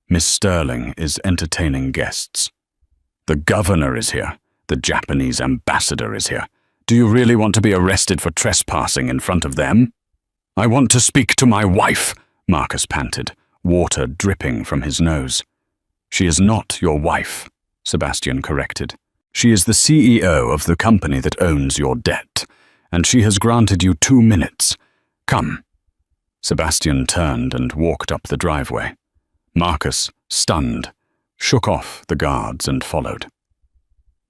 "Miss Sterling is entertaining guests. The governor is here. The Japanese ambassador is here. Do you really want to be arrested for trespassing in front of them?" "I want to speak to my wife," Marcus panted, water dripping from his nose. "She is not your wife," Sebastian corrected. "She is the CEO of the company that owns your debt, and she has granted you 2 minutes. Come." Sebastian turned and walked up the driveway. Marcus, stunned, shook off the guards and followed.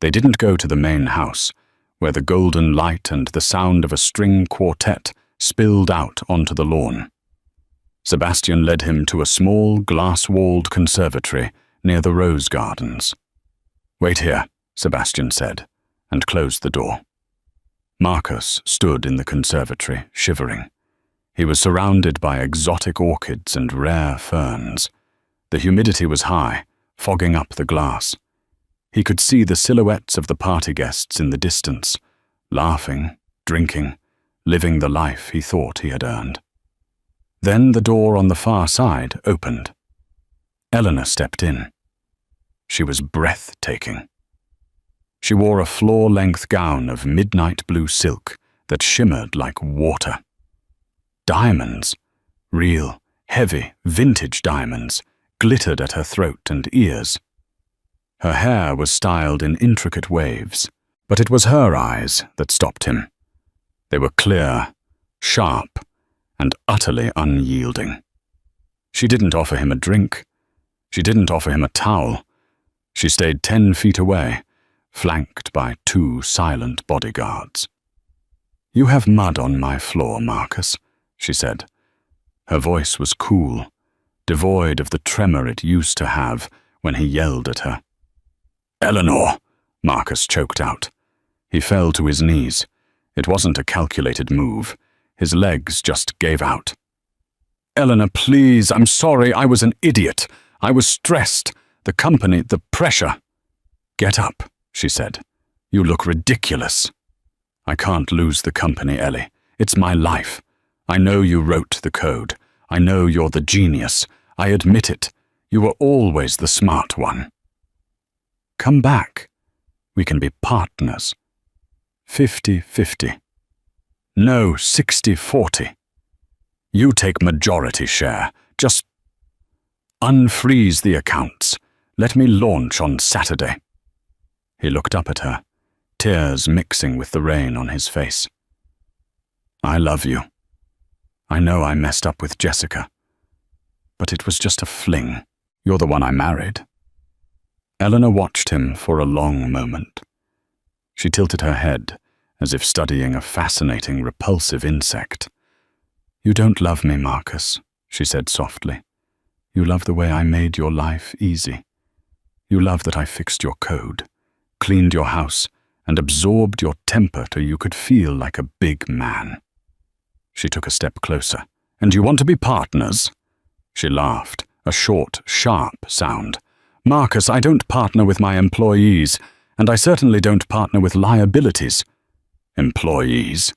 They didn't go to the main house, where the golden light and the sound of a string quartet spilled out onto the lawn. Sebastian led him to a small, glass-walled conservatory near the rose gardens. "Wait here," Sebastian said, and closed the door. Marcus stood in the conservatory, shivering. He was surrounded by exotic orchids and rare ferns. The humidity was high, fogging up the glass. He could see the silhouettes of the party guests in the distance, laughing, drinking, living the life he thought he had earned. Then the door on the far side opened. Eleanor stepped in. She was breathtaking. She wore a floor-length gown of midnight blue silk that shimmered like water. Diamonds, real, heavy, vintage diamonds, glittered at her throat and ears. Her hair was styled in intricate waves, but it was her eyes that stopped him. They were clear, sharp, and utterly unyielding. She didn't offer him a drink. She didn't offer him a towel. She stayed 10 feet away, flanked by 2 silent bodyguards. "You have mud on my floor, Marcus," she said. Her voice was cool, devoid of the tremor it used to have when he yelled at her. "Eleanor," Marcus choked out. He fell to his knees. It wasn't a calculated move. His legs just gave out. "Eleanor, please, I'm sorry, I was an idiot. I was stressed. The company, the pressure." "Get up," she said. "You look ridiculous." "I can't lose the company, Ellie. It's my life. I know you wrote the code. I know you're the genius. I admit it. You were always the smart one. Come back. We can be partners. 50-50. No, 60-40. You take majority share. Just unfreeze the accounts. Let me launch on Saturday." He looked up at her, tears mixing with the rain on his face. "I love you. I know I messed up with Jessica. But it was just a fling. You're the one I married." Eleanor watched him for a long moment. She tilted her head, as if studying a fascinating, repulsive insect. "You don't love me, Marcus," she said softly. "You love the way I made your life easy. You love that I fixed your code, cleaned your house, and absorbed your temper till you could feel like a big man." She took a step closer. "And you want to be partners?" She laughed, a short, sharp sound. "Marcus, I don't partner with my employees, and I certainly don't partner with liabilities." "Employees?"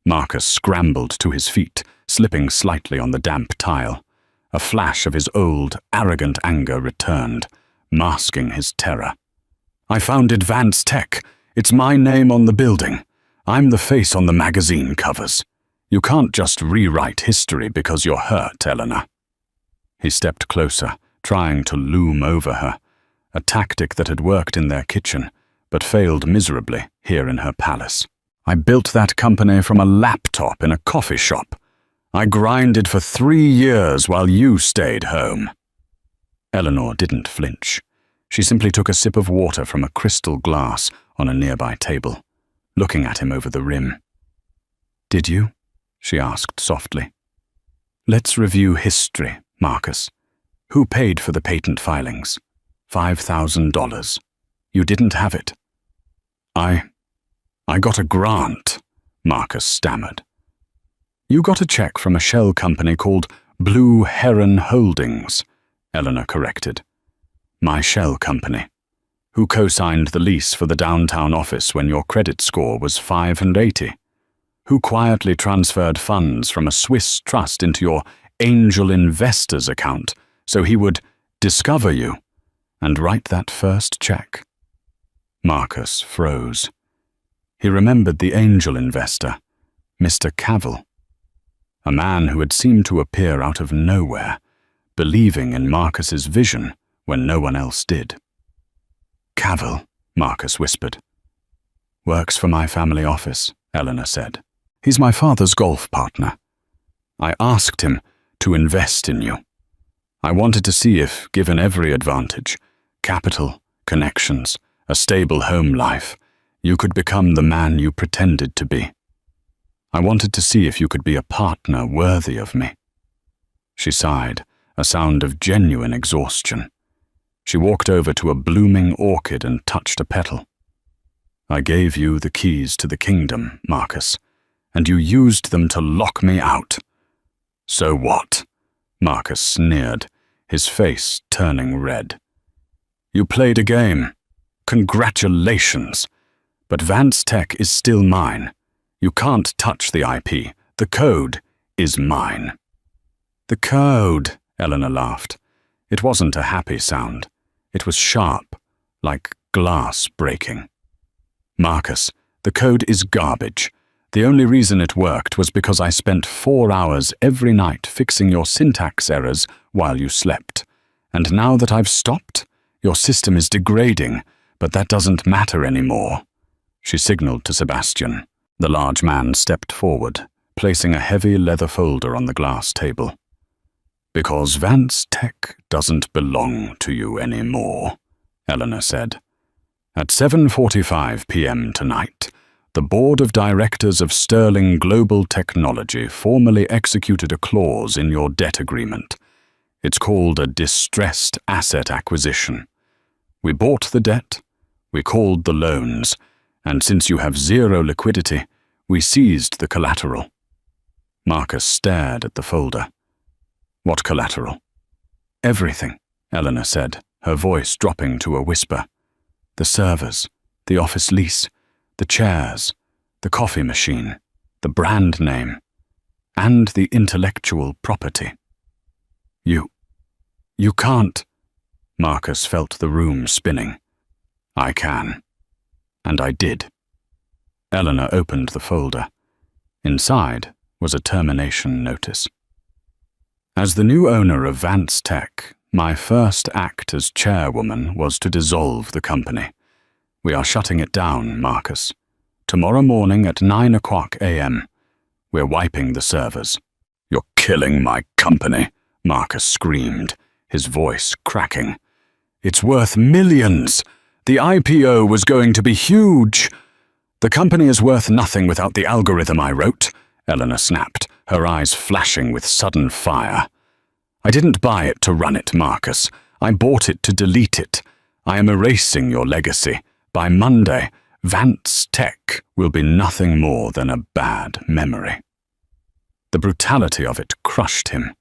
Marcus scrambled to his feet, slipping slightly on the damp tile. A flash of his old, arrogant anger returned, masking his terror. "I founded Vance Tech. It's my name on the building. I'm the face on the magazine covers. You can't just rewrite history because you're hurt, Eleanor." He stepped closer, trying to loom over her, a tactic that had worked in their kitchen, but failed miserably here in her palace. "I built that company from a laptop in a coffee shop. I grinded for 3 years while you stayed home." Eleanor didn't flinch. She simply took a sip of water from a crystal glass on a nearby table, looking at him over the rim. "Did you?" she asked softly. "Let's review history, Marcus. Who paid for the patent filings? $5,000. You didn't have it." I got a grant," Marcus stammered. "You got a check from a shell company called Blue Heron Holdings," Eleanor corrected. "My shell company. Who co-signed the lease for the downtown office when your credit score was 580? Who quietly transferred funds from a Swiss trust into your angel investors account so he would discover you and write that first check?" Marcus froze. He remembered the angel investor, Mr. Cavill, a man who had seemed to appear out of nowhere, believing in Marcus's vision when no one else did. "Cavill," Marcus whispered. "Works for my family office," Eleanor said. "He's my father's golf partner. I asked him to invest in you. I wanted to see if, given every advantage, capital, connections, a stable home life, you could become the man you pretended to be. I wanted to see if you could be a partner worthy of me." She sighed, a sound of genuine exhaustion. She walked over to a blooming orchid and touched a petal. "I gave you the keys to the kingdom, Marcus, and you used them to lock me out." "So what?" Marcus sneered, his face turning red. "You played a game. Congratulations. But Vance Tech is still mine. You can't touch the IP. The code is mine." "The code," Eleanor laughed. It wasn't a happy sound. It was sharp, like glass breaking. "Marcus, the code is garbage. The only reason it worked was because I spent 4 hours every night fixing your syntax errors while you slept. And now that I've stopped, Your system is degrading, but that doesn't matter anymore." She signaled to Sebastian. The large man stepped forward, placing a heavy leather folder on the glass table. "Because Vance Tech doesn't belong to you anymore," Eleanor said. "At 7:45 p.m. tonight, the Board of Directors of Sterling Global Technology formally executed a clause in your debt agreement. It's called a distressed asset acquisition. We bought the debt, we called the loans, and since you have zero liquidity, we seized the collateral." Marcus stared at the folder. "What collateral?" "Everything," Eleanor said, her voice dropping to a whisper. "The servers, the office lease, the chairs, the coffee machine, the brand name, and the intellectual property." You can't." Marcus felt the room spinning. "I can. And I did." Eleanor opened the folder. Inside was a termination notice. "As the new owner of Vance Tech, my first act as chairwoman was to dissolve the company. We are shutting it down, Marcus. Tomorrow morning at 9 a.m. We're wiping the servers." "You're killing my company," Marcus screamed, his voice cracking. "It's worth millions. The IPO was going to be huge." "The company is worth nothing without the algorithm I wrote," Eleanor snapped, her eyes flashing with sudden fire. "I didn't buy it to run it, Marcus. I bought it to delete it. I am erasing your legacy. By Monday, Vance Tech will be nothing more than a bad memory." The brutality of it crushed him.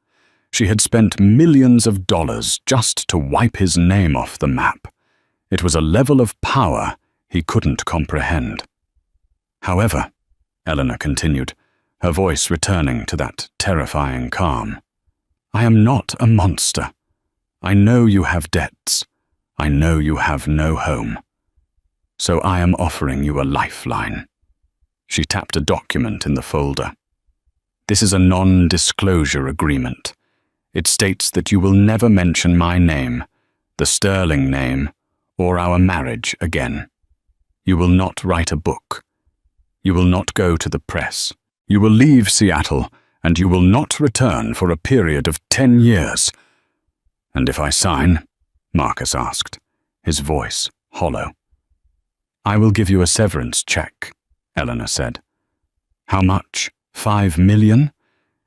She had spent millions of dollars just to wipe his name off the map. It was a level of power he couldn't comprehend. "However," Eleanor continued, her voice returning to that terrifying calm, "I am not a monster. I know you have debts. I know you have no home. So I am offering you a lifeline." She tapped a document in the folder. "This is a non-disclosure agreement. It states that you will never mention my name, the Sterling name, or our marriage again. You will not write a book. You will not go to the press. You will leave Seattle, and you will not return for a period of 10 years. "And if I sign?" Marcus asked, his voice hollow. "I will give you a severance check," Eleanor said. "How much? 5 million?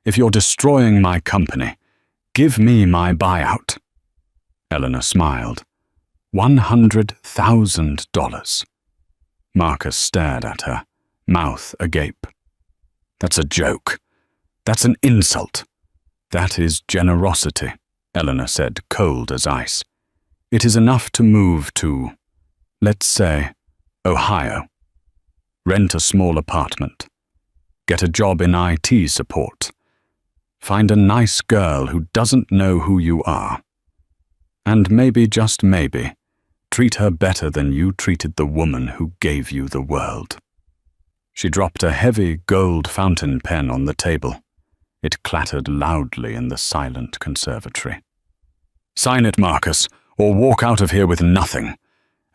If you're destroying my company, give me my buyout." Eleanor smiled. $100,000. Marcus stared at her, mouth agape. "That's a joke. That's an insult." "That is generosity," Eleanor said, cold as ice. "It is enough to move to, let's say, Ohio. Rent a small apartment. Get a job in IT support. Find a nice girl who doesn't know who you are. And maybe, just maybe, treat her better than you treated the woman who gave you the world." She dropped a heavy gold fountain pen on the table. It clattered loudly in the silent conservatory. "Sign it, Marcus, or walk out of here with nothing.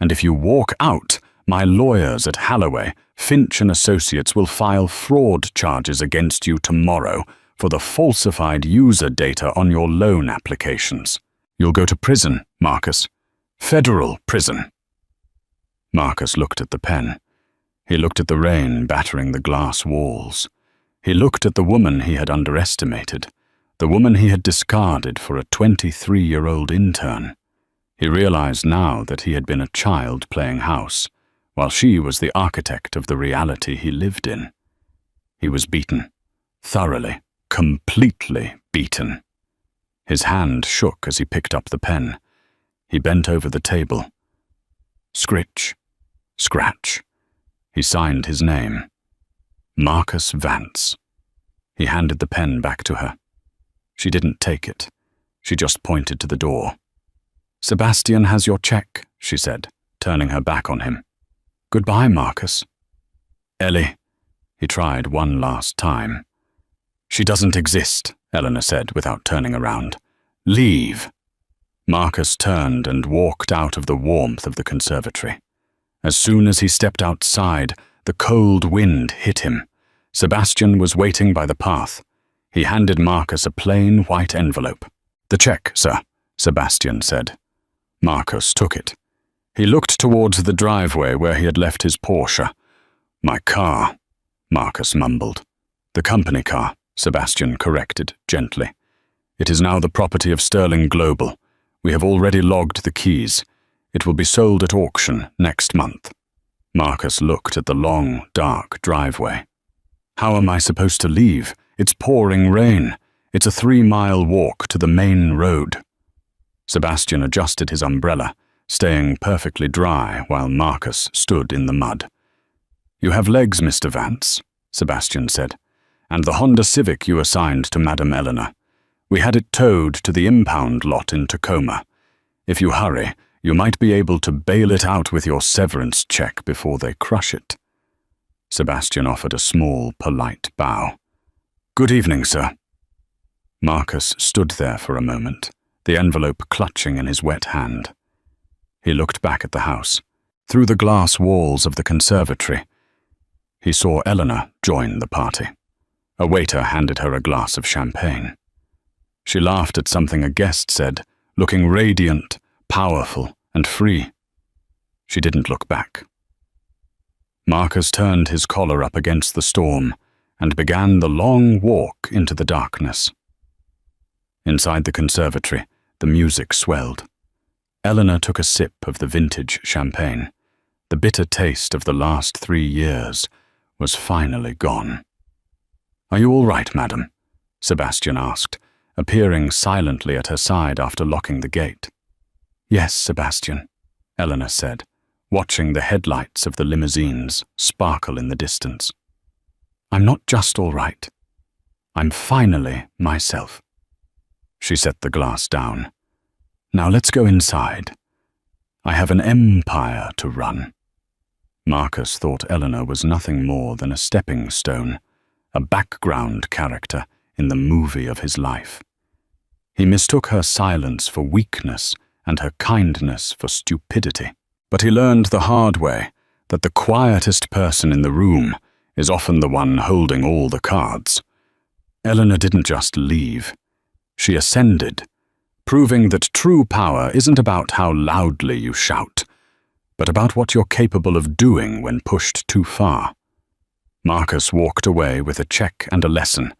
And if you walk out, my lawyers at Halloway, Finch and Associates will file fraud charges against you tomorrow for the falsified user data on your loan applications. You'll go to prison, Marcus. Federal prison." Marcus looked at the pen. He looked at the rain battering the glass walls. He looked at the woman he had underestimated, the woman he had discarded for a 23-year-old intern. He realized now that he had been a child playing house, while she was the architect of the reality he lived in. He was beaten, thoroughly, completely beaten. His hand shook as he picked up the pen. He bent over the table. Scritch, scratch. He signed his name. Marcus Vance. He handed the pen back to her. She didn't take it. She just pointed to the door. "Sebastian has your check," she said, turning her back on him. "Goodbye, Marcus." "Ellie," he tried one last time. "She doesn't exist," Eleanor said without turning around. "Leave." Marcus turned and walked out of the warmth of the conservatory. As soon as he stepped outside, the cold wind hit him. Sebastian was waiting by the path. He handed Marcus a plain white envelope. "The check, sir," Sebastian said. Marcus took it. He looked towards the driveway where he had left his Porsche. "My car," Marcus mumbled. "The company car," Sebastian corrected gently. "It is now the property of Sterling Global. We have already logged the keys. It will be sold at auction next month." Marcus looked at the long, dark driveway. "How am I supposed to leave? It's pouring rain. It's a 3-mile walk to the main road." Sebastian adjusted his umbrella, staying perfectly dry while Marcus stood in the mud. "You have legs, Mr. Vance," Sebastian said, "and the Honda Civic you assigned to Madame Eleanor. We had it towed to the impound lot in Tacoma. If you hurry, you might be able to bail it out with your severance check before they crush it." Sebastian offered a small, polite bow. "Good evening, sir." Marcus stood there for a moment, the envelope clutching in his wet hand. He looked back at the house. Through the glass walls of the conservatory, he saw Eleanor join the party. A waiter handed her a glass of champagne. She laughed at something a guest said, looking radiant, powerful, and free. She didn't look back. Marcus turned his collar up against the storm and began the long walk into the darkness. Inside the conservatory, the music swelled. Eleanor took a sip of the vintage champagne. The bitter taste of the last 3 years was finally gone. "Are you all right, madam?" Sebastian asked, appearing silently at her side after locking the gate. "Yes, Sebastian," Eleanor said, watching the headlights of the limousines sparkle in the distance. "I'm not just all right. I'm finally myself." She set the glass down. "Now let's go inside. I have an empire to run." Marcus thought Eleanor was nothing more than a stepping stone, a background character in the movie of his life. He mistook her silence for weakness and her kindness for stupidity. But he learned the hard way that the quietest person in the room is often the one holding all the cards. Eleanor didn't just leave. She ascended, proving that true power isn't about how loudly you shout, but about what you're capable of doing when pushed too far. Marcus walked away with a check and a lesson,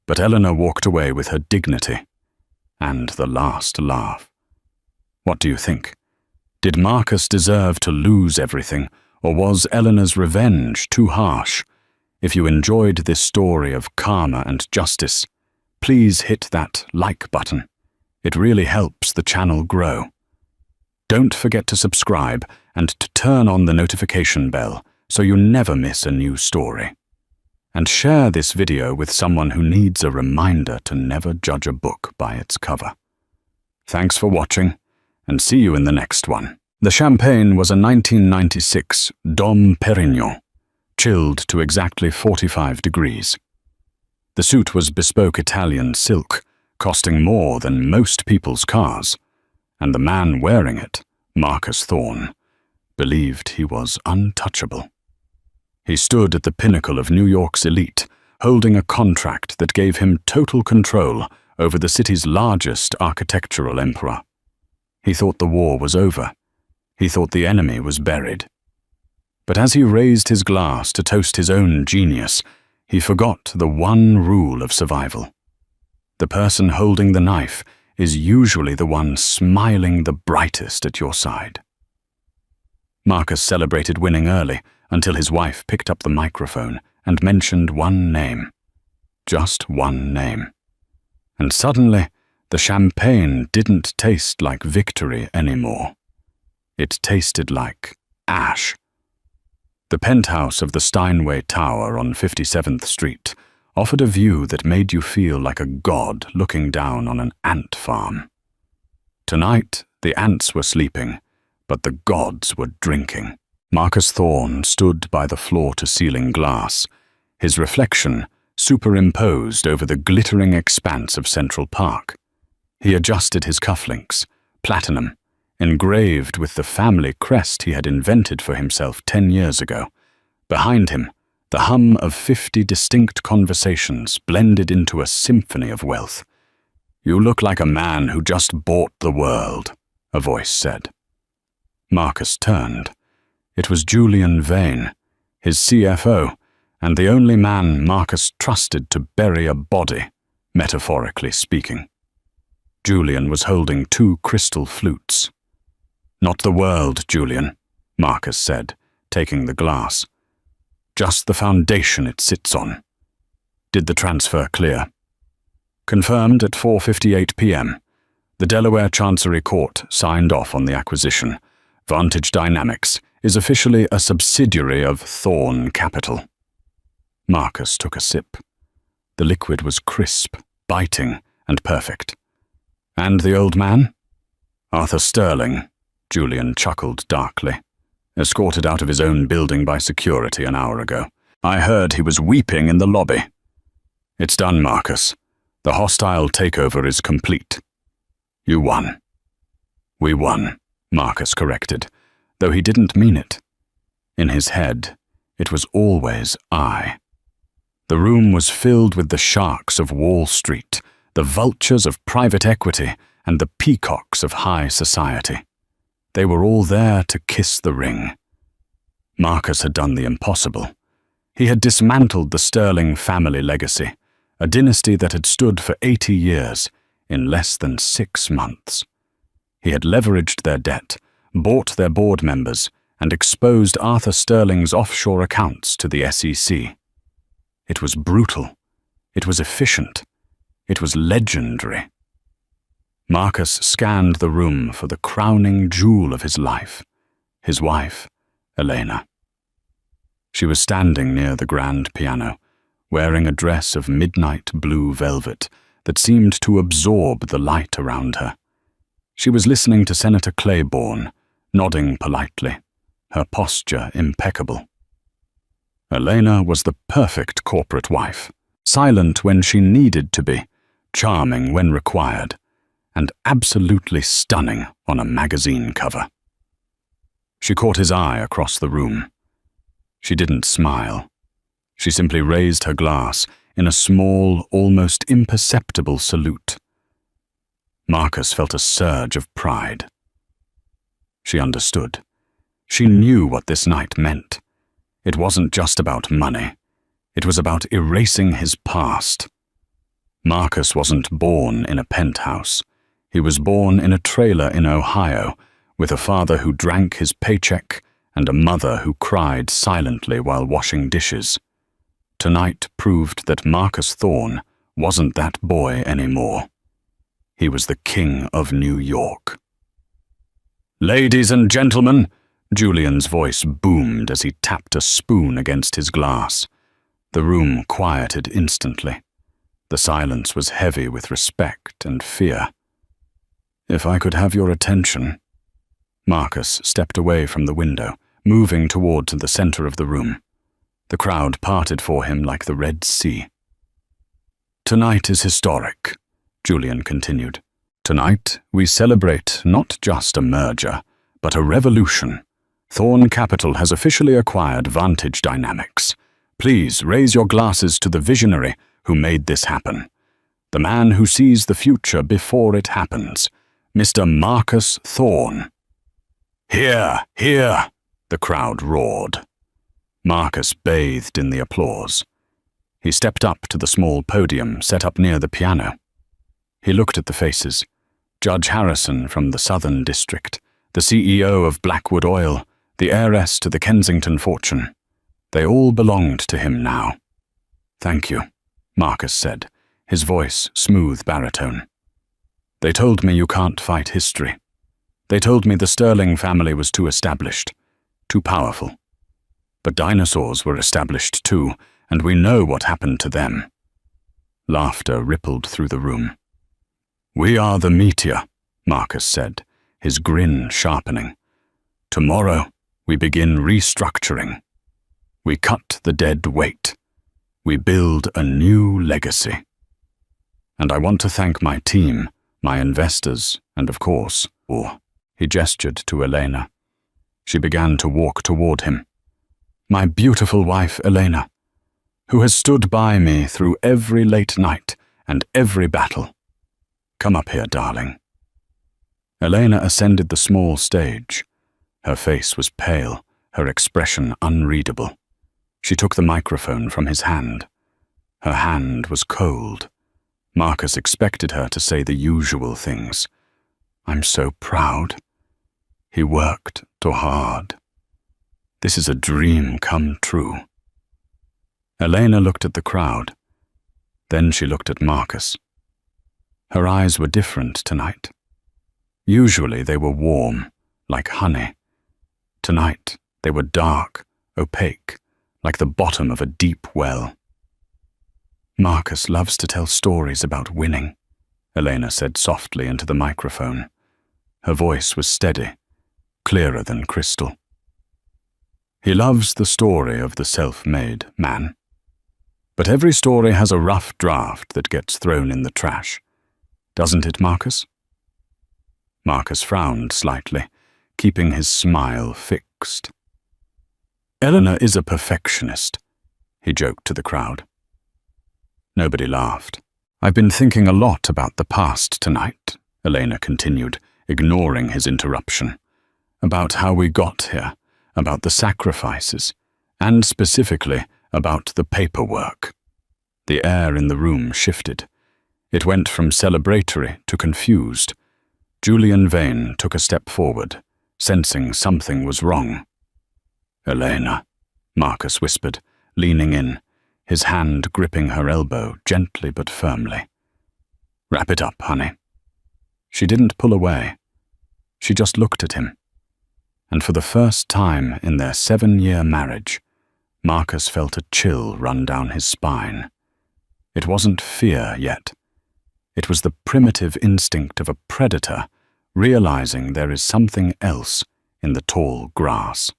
but Eleanor walked away with her dignity and the last laugh. What do you think? Did Marcus deserve to lose everything, or was Eleanor's revenge too harsh? If you enjoyed this story of karma and justice, please hit that like button. It really helps the channel grow. Don't forget to subscribe and to turn on the notification bell so you never miss a new story. And share this video with someone who needs a reminder to never judge a book by its cover. Thanks for watching, and see you in the next one. The champagne was a 1996 Dom Perignon, chilled to exactly 45 degrees. The suit was bespoke Italian silk, costing more than most people's cars, and the man wearing it, Marcus Thorne, believed he was untouchable. He stood at the pinnacle of New York's elite, holding a contract that gave him total control over the city's largest architectural emperor. He thought the war was over. He thought the enemy was buried. But as he raised his glass to toast his own genius, he forgot the one rule of survival. The person holding the knife is usually the one smiling the brightest at your side. Marcus celebrated winning early until his wife picked up the microphone and mentioned one name. Just one name. And suddenly, the champagne didn't taste like victory anymore. It tasted like ash. The penthouse of the Steinway Tower on 57th Street offered a view that made you feel like a god looking down on an ant farm. Tonight, the ants were sleeping, but the gods were drinking. Marcus Thorne stood by the floor-to-ceiling glass, his reflection superimposed over the glittering expanse of Central Park. He adjusted his cufflinks, platinum, engraved with the family crest he had invented for himself 10 years ago. Behind him, the hum of 50 distinct conversations blended into a symphony of wealth. "You look like a man who just bought the world," a voice said. Marcus turned. It was Julian Vane, his CFO, and the only man Marcus trusted to bury a body, metaphorically speaking. Julian was holding 2 crystal flutes. "Not the world, Julian," Marcus said, taking the glass. "Just the foundation it sits on." "Did the transfer clear?" "Confirmed at 4:58 p.m. The Delaware Chancery Court signed off on the acquisition. Vantage Dynamics is officially a subsidiary of Thorn Capital." Marcus took a sip. The liquid was crisp, biting, and perfect. "And the old man?" "Arthur Sterling," Julian chuckled darkly. "Escorted out of his own building by security an hour ago. I heard he was weeping in the lobby." "It's done, Marcus. The hostile takeover is complete." "You won." "We won," Marcus corrected, though he didn't mean it. In his head, it was always I. The room was filled with the sharks of Wall Street, the vultures of private equity, and the peacocks of high society. They were all there to kiss the ring. Marcus had done the impossible. He had dismantled the Sterling family legacy, a dynasty that had stood for 80 years, in less than 6 months. He had leveraged their debt, bought their board members, and exposed Arthur Sterling's offshore accounts to the SEC. It was brutal. It was efficient. It was legendary. Marcus scanned the room for the crowning jewel of his life, his wife, Elena. She was standing near the grand piano, wearing a dress of midnight blue velvet that seemed to absorb the light around her. She was listening to Senator Claiborne, nodding politely, her posture impeccable. Elena was the perfect corporate wife, silent when she needed to be, charming when required, and absolutely stunning on a magazine cover. She caught his eye across the room. She didn't smile. She simply raised her glass in a small, almost imperceptible salute. Marcus felt a surge of pride. She understood. She knew what this night meant. It wasn't just about money. It was about erasing his past. Marcus wasn't born in a penthouse. He was born in a trailer in Ohio, with a father who drank his paycheck and a mother who cried silently while washing dishes. Tonight proved that Marcus Thorne wasn't that boy anymore. He was the king of New York. "Ladies and gentlemen," Julian's voice boomed as he tapped a spoon against his glass. The room quieted instantly. The silence was heavy with respect and fear. "If I could have your attention." Marcus stepped away from the window, moving toward the center of the room. The crowd parted for him like the Red Sea. "Tonight is historic," Julian continued. "Tonight we celebrate not just a merger, but a revolution. Thorn Capital has officially acquired Vantage Dynamics. Please raise your glasses to the visionary who made this happen. The man who sees the future before it happens, Mr. Marcus Thorne." "Hear, hear!" the crowd roared. Marcus bathed in the applause. He stepped up to the small podium set up near the piano. He looked at the faces. Judge Harrison from the Southern District, the CEO of Blackwood Oil, the heiress to the Kensington fortune. They all belonged to him now. "Thank you," Marcus said, his voice smooth baritone. "They told me you can't fight history. They told me the Sterling family was too established, too powerful. But dinosaurs were established too, and we know what happened to them." Laughter rippled through the room. "We are the meteor," Marcus said, his grin sharpening. "Tomorrow, we begin restructuring. We cut the dead weight. We build a new legacy. And I want to thank my team, my investors, and of course, "Oh," he gestured to Elena. She began to walk toward him. "My beautiful wife, Elena, who has stood by me through every late night and every battle. Come up here, darling." Elena ascended the small stage. Her face was pale, her expression unreadable. She took the microphone from his hand. Her hand was cold. Marcus expected her to say the usual things. "I'm so proud. He worked too hard. This is a dream come true." Elena looked at the crowd. Then she looked at Marcus. Her eyes were different tonight. Usually they were warm, like honey. Tonight they were dark, opaque, like the bottom of a deep well. "Marcus loves to tell stories about winning," Elena said softly into the microphone. Her voice was steady, clearer than crystal. "He loves the story of the self-made man. But every story has a rough draft that gets thrown in the trash. Doesn't it, Marcus?" Marcus frowned slightly, keeping his smile fixed. "Eleanor is a perfectionist," he joked to the crowd. Nobody laughed. "I've been thinking a lot about the past tonight," Elena continued, ignoring his interruption. "About how we got here, about the sacrifices, and specifically about the paperwork." The air in the room shifted. It went from celebratory to confused. Julian Vane took a step forward, sensing something was wrong. "Elena," Marcus whispered, leaning in, his hand gripping her elbow gently but firmly. "Wrap it up, honey." She didn't pull away. She just looked at him. And for the first time in their 7-year marriage, Marcus felt a chill run down his spine. It wasn't fear yet. It was the primitive instinct of a predator realizing there is something else in the tall grass.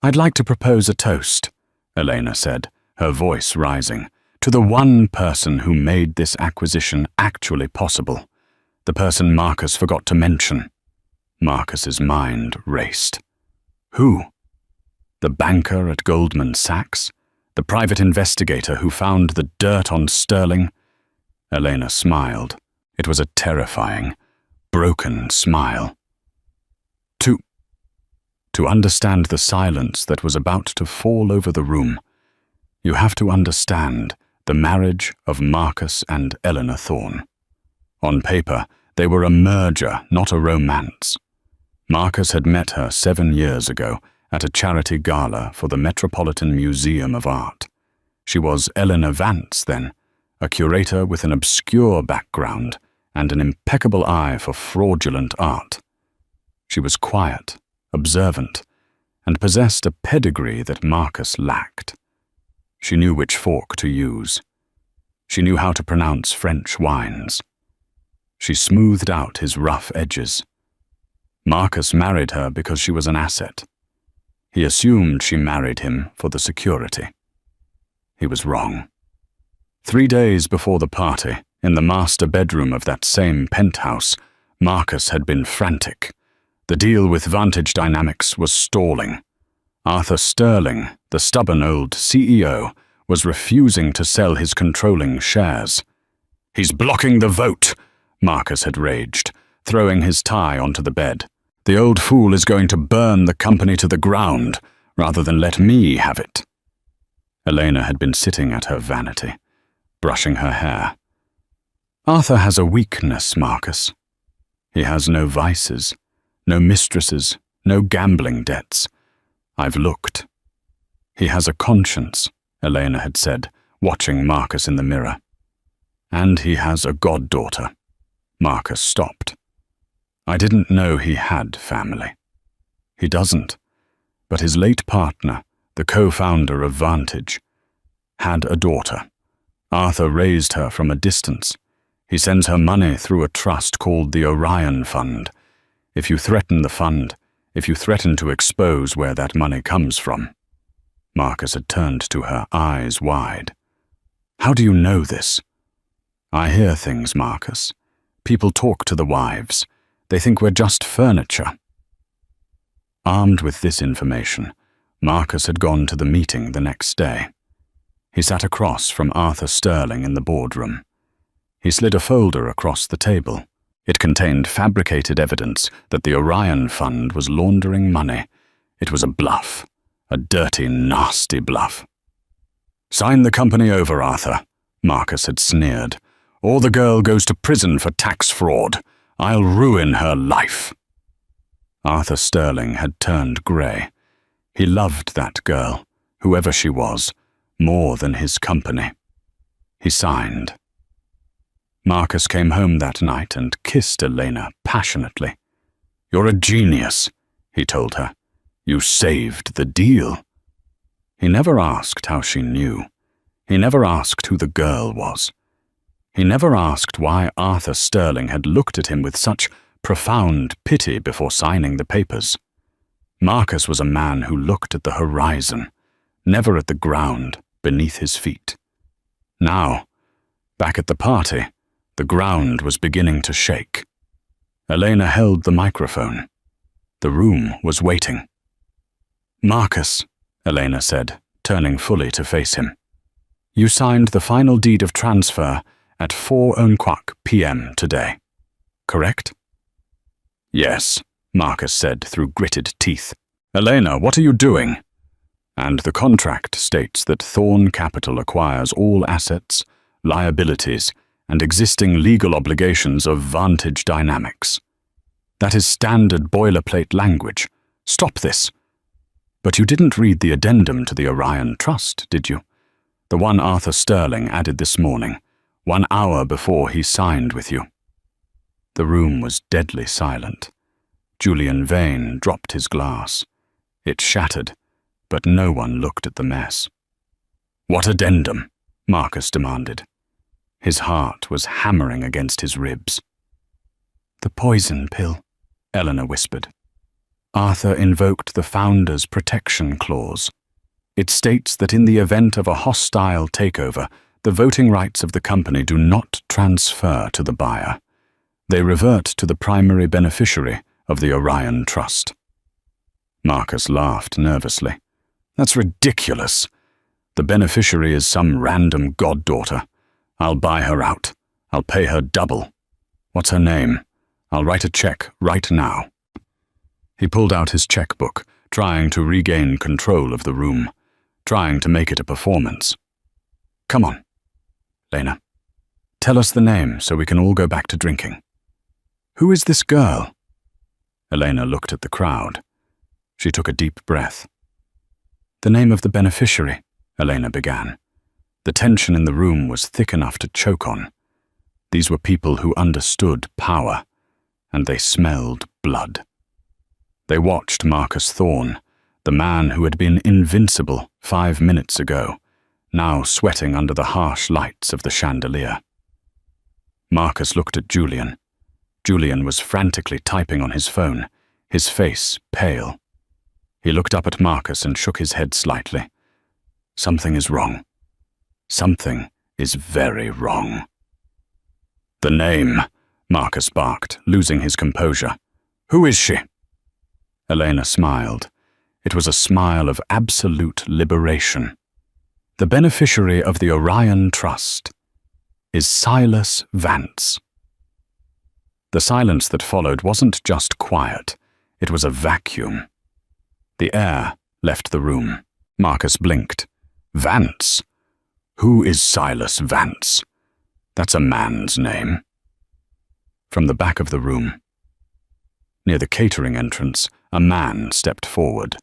"I'd like to propose a toast," Elena said, her voice rising, "to the one person who made this acquisition actually possible, the person Marcus forgot to mention." Marcus's mind raced. Who? The banker at Goldman Sachs? The private investigator who found the dirt on Sterling? Elena smiled. It was a terrifying, broken smile. To understand the silence that was about to fall over the room, you have to understand the marriage of Marcus and Eleanor Thorne. On paper, they were a merger, not a romance. Marcus had met her 7 years ago at a charity gala for the Metropolitan Museum of Art. She was Eleanor Vance then, a curator with an obscure background and an impeccable eye for fraudulent art. She was quiet, observant, and possessed a pedigree that Marcus lacked. She knew which fork to use. She knew how to pronounce French wines. She smoothed out his rough edges. Marcus married her because she was an asset. He assumed she married him for the security. He was wrong. 3 days before the party, in the master bedroom of that same penthouse, Marcus had been frantic. The deal with Vantage Dynamics was stalling. Arthur Sterling, the stubborn old CEO, was refusing to sell his controlling shares. "He's blocking the vote," Marcus had raged, throwing his tie onto the bed. "The old fool is going to burn the company to the ground, rather than let me have it." Elena had been sitting at her vanity, brushing her hair. "Arthur has a weakness, Marcus. He has no vices, no mistresses, no gambling debts. I've looked. He has a conscience," Elena had said, watching Marcus in the mirror. "And he has a goddaughter." Marcus stopped. "I didn't know he had family." He doesn't, but his late partner, the co-founder of Vantage, had a daughter. Arthur raised her from a distance. He sends her money through a trust called the Orion Fund. If you threaten the fund, if you threaten to expose where that money comes from. Marcus had turned to her, eyes wide. "How do you know this?" "I hear things, Marcus. People talk to the wives. They think we're just furniture." Armed with this information, Marcus had gone to the meeting the next day. He sat across from Arthur Sterling in the boardroom. He slid a folder across the table. It contained fabricated evidence that the Orion Fund was laundering money. It was a bluff, a dirty, nasty bluff. "Sign the company over, Arthur," Marcus had sneered, "or the girl goes to prison for tax fraud. I'll ruin her life." Arthur Sterling had turned grey. He loved that girl, whoever she was, more than his company. He signed. Marcus came home that night and kissed Elena passionately. "You're a genius," he told her. "You saved the deal." He never asked how she knew. He never asked who the girl was. He never asked why Arthur Sterling had looked at him with such profound pity before signing the papers. Marcus was a man who looked at the horizon, never at the ground beneath his feet. Now, back at the party, the ground was beginning to shake. Elena held the microphone. The room was waiting. "Marcus," Elena said, turning fully to face him, "you signed the final deed of transfer at 4:00 p.m. today, correct?" "Yes," Marcus said through gritted teeth. "Elena, what are you doing?" "And the contract states that Thorn Capital acquires all assets, liabilities, and existing legal obligations of Vantage Dynamics. That is standard boilerplate language. Stop this." "But you didn't read the addendum to the Orion Trust, did you? The one Arthur Sterling added this morning, 1 hour before he signed with you." The room was deadly silent. Julian Vane dropped his glass. It shattered, but no one looked at the mess. "What addendum?" Marcus demanded. His heart was hammering against his ribs. "The poison pill," Eleanor whispered. "Arthur invoked the Founder's Protection Clause. It states that in the event of a hostile takeover, the voting rights of the company do not transfer to the buyer. They revert to the primary beneficiary of the Orion Trust." Marcus laughed nervously. "That's ridiculous. The beneficiary is some random goddaughter. I'll buy her out. I'll pay her double. What's her name? I'll write a check right now." He pulled out his checkbook, trying to regain control of the room, trying to make it a performance. "Come on, Lena. Tell us the name so we can all go back to drinking. Who is this girl?" Elena looked at the crowd. She took a deep breath. "The name of the beneficiary," Elena began. The tension in the room was thick enough to choke on. These were people who understood power, and they smelled blood. They watched Marcus Thorn, the man who had been invincible 5 minutes ago, now sweating under the harsh lights of the chandelier. Marcus looked at Julian. Julian was frantically typing on his phone, his face pale. He looked up at Marcus and shook his head slightly. "Something is wrong. Something is very wrong." "The name," Marcus barked, losing his composure. "Who is she?" Elena smiled. It was a smile of absolute liberation. "The beneficiary of the Orion Trust is Silas Vance." The silence that followed wasn't just quiet, it was a vacuum. The air left the room. Marcus blinked. "Vance? Who is Silas Vance? That's a man's name." From the back of the room, near the catering entrance, a man stepped forward.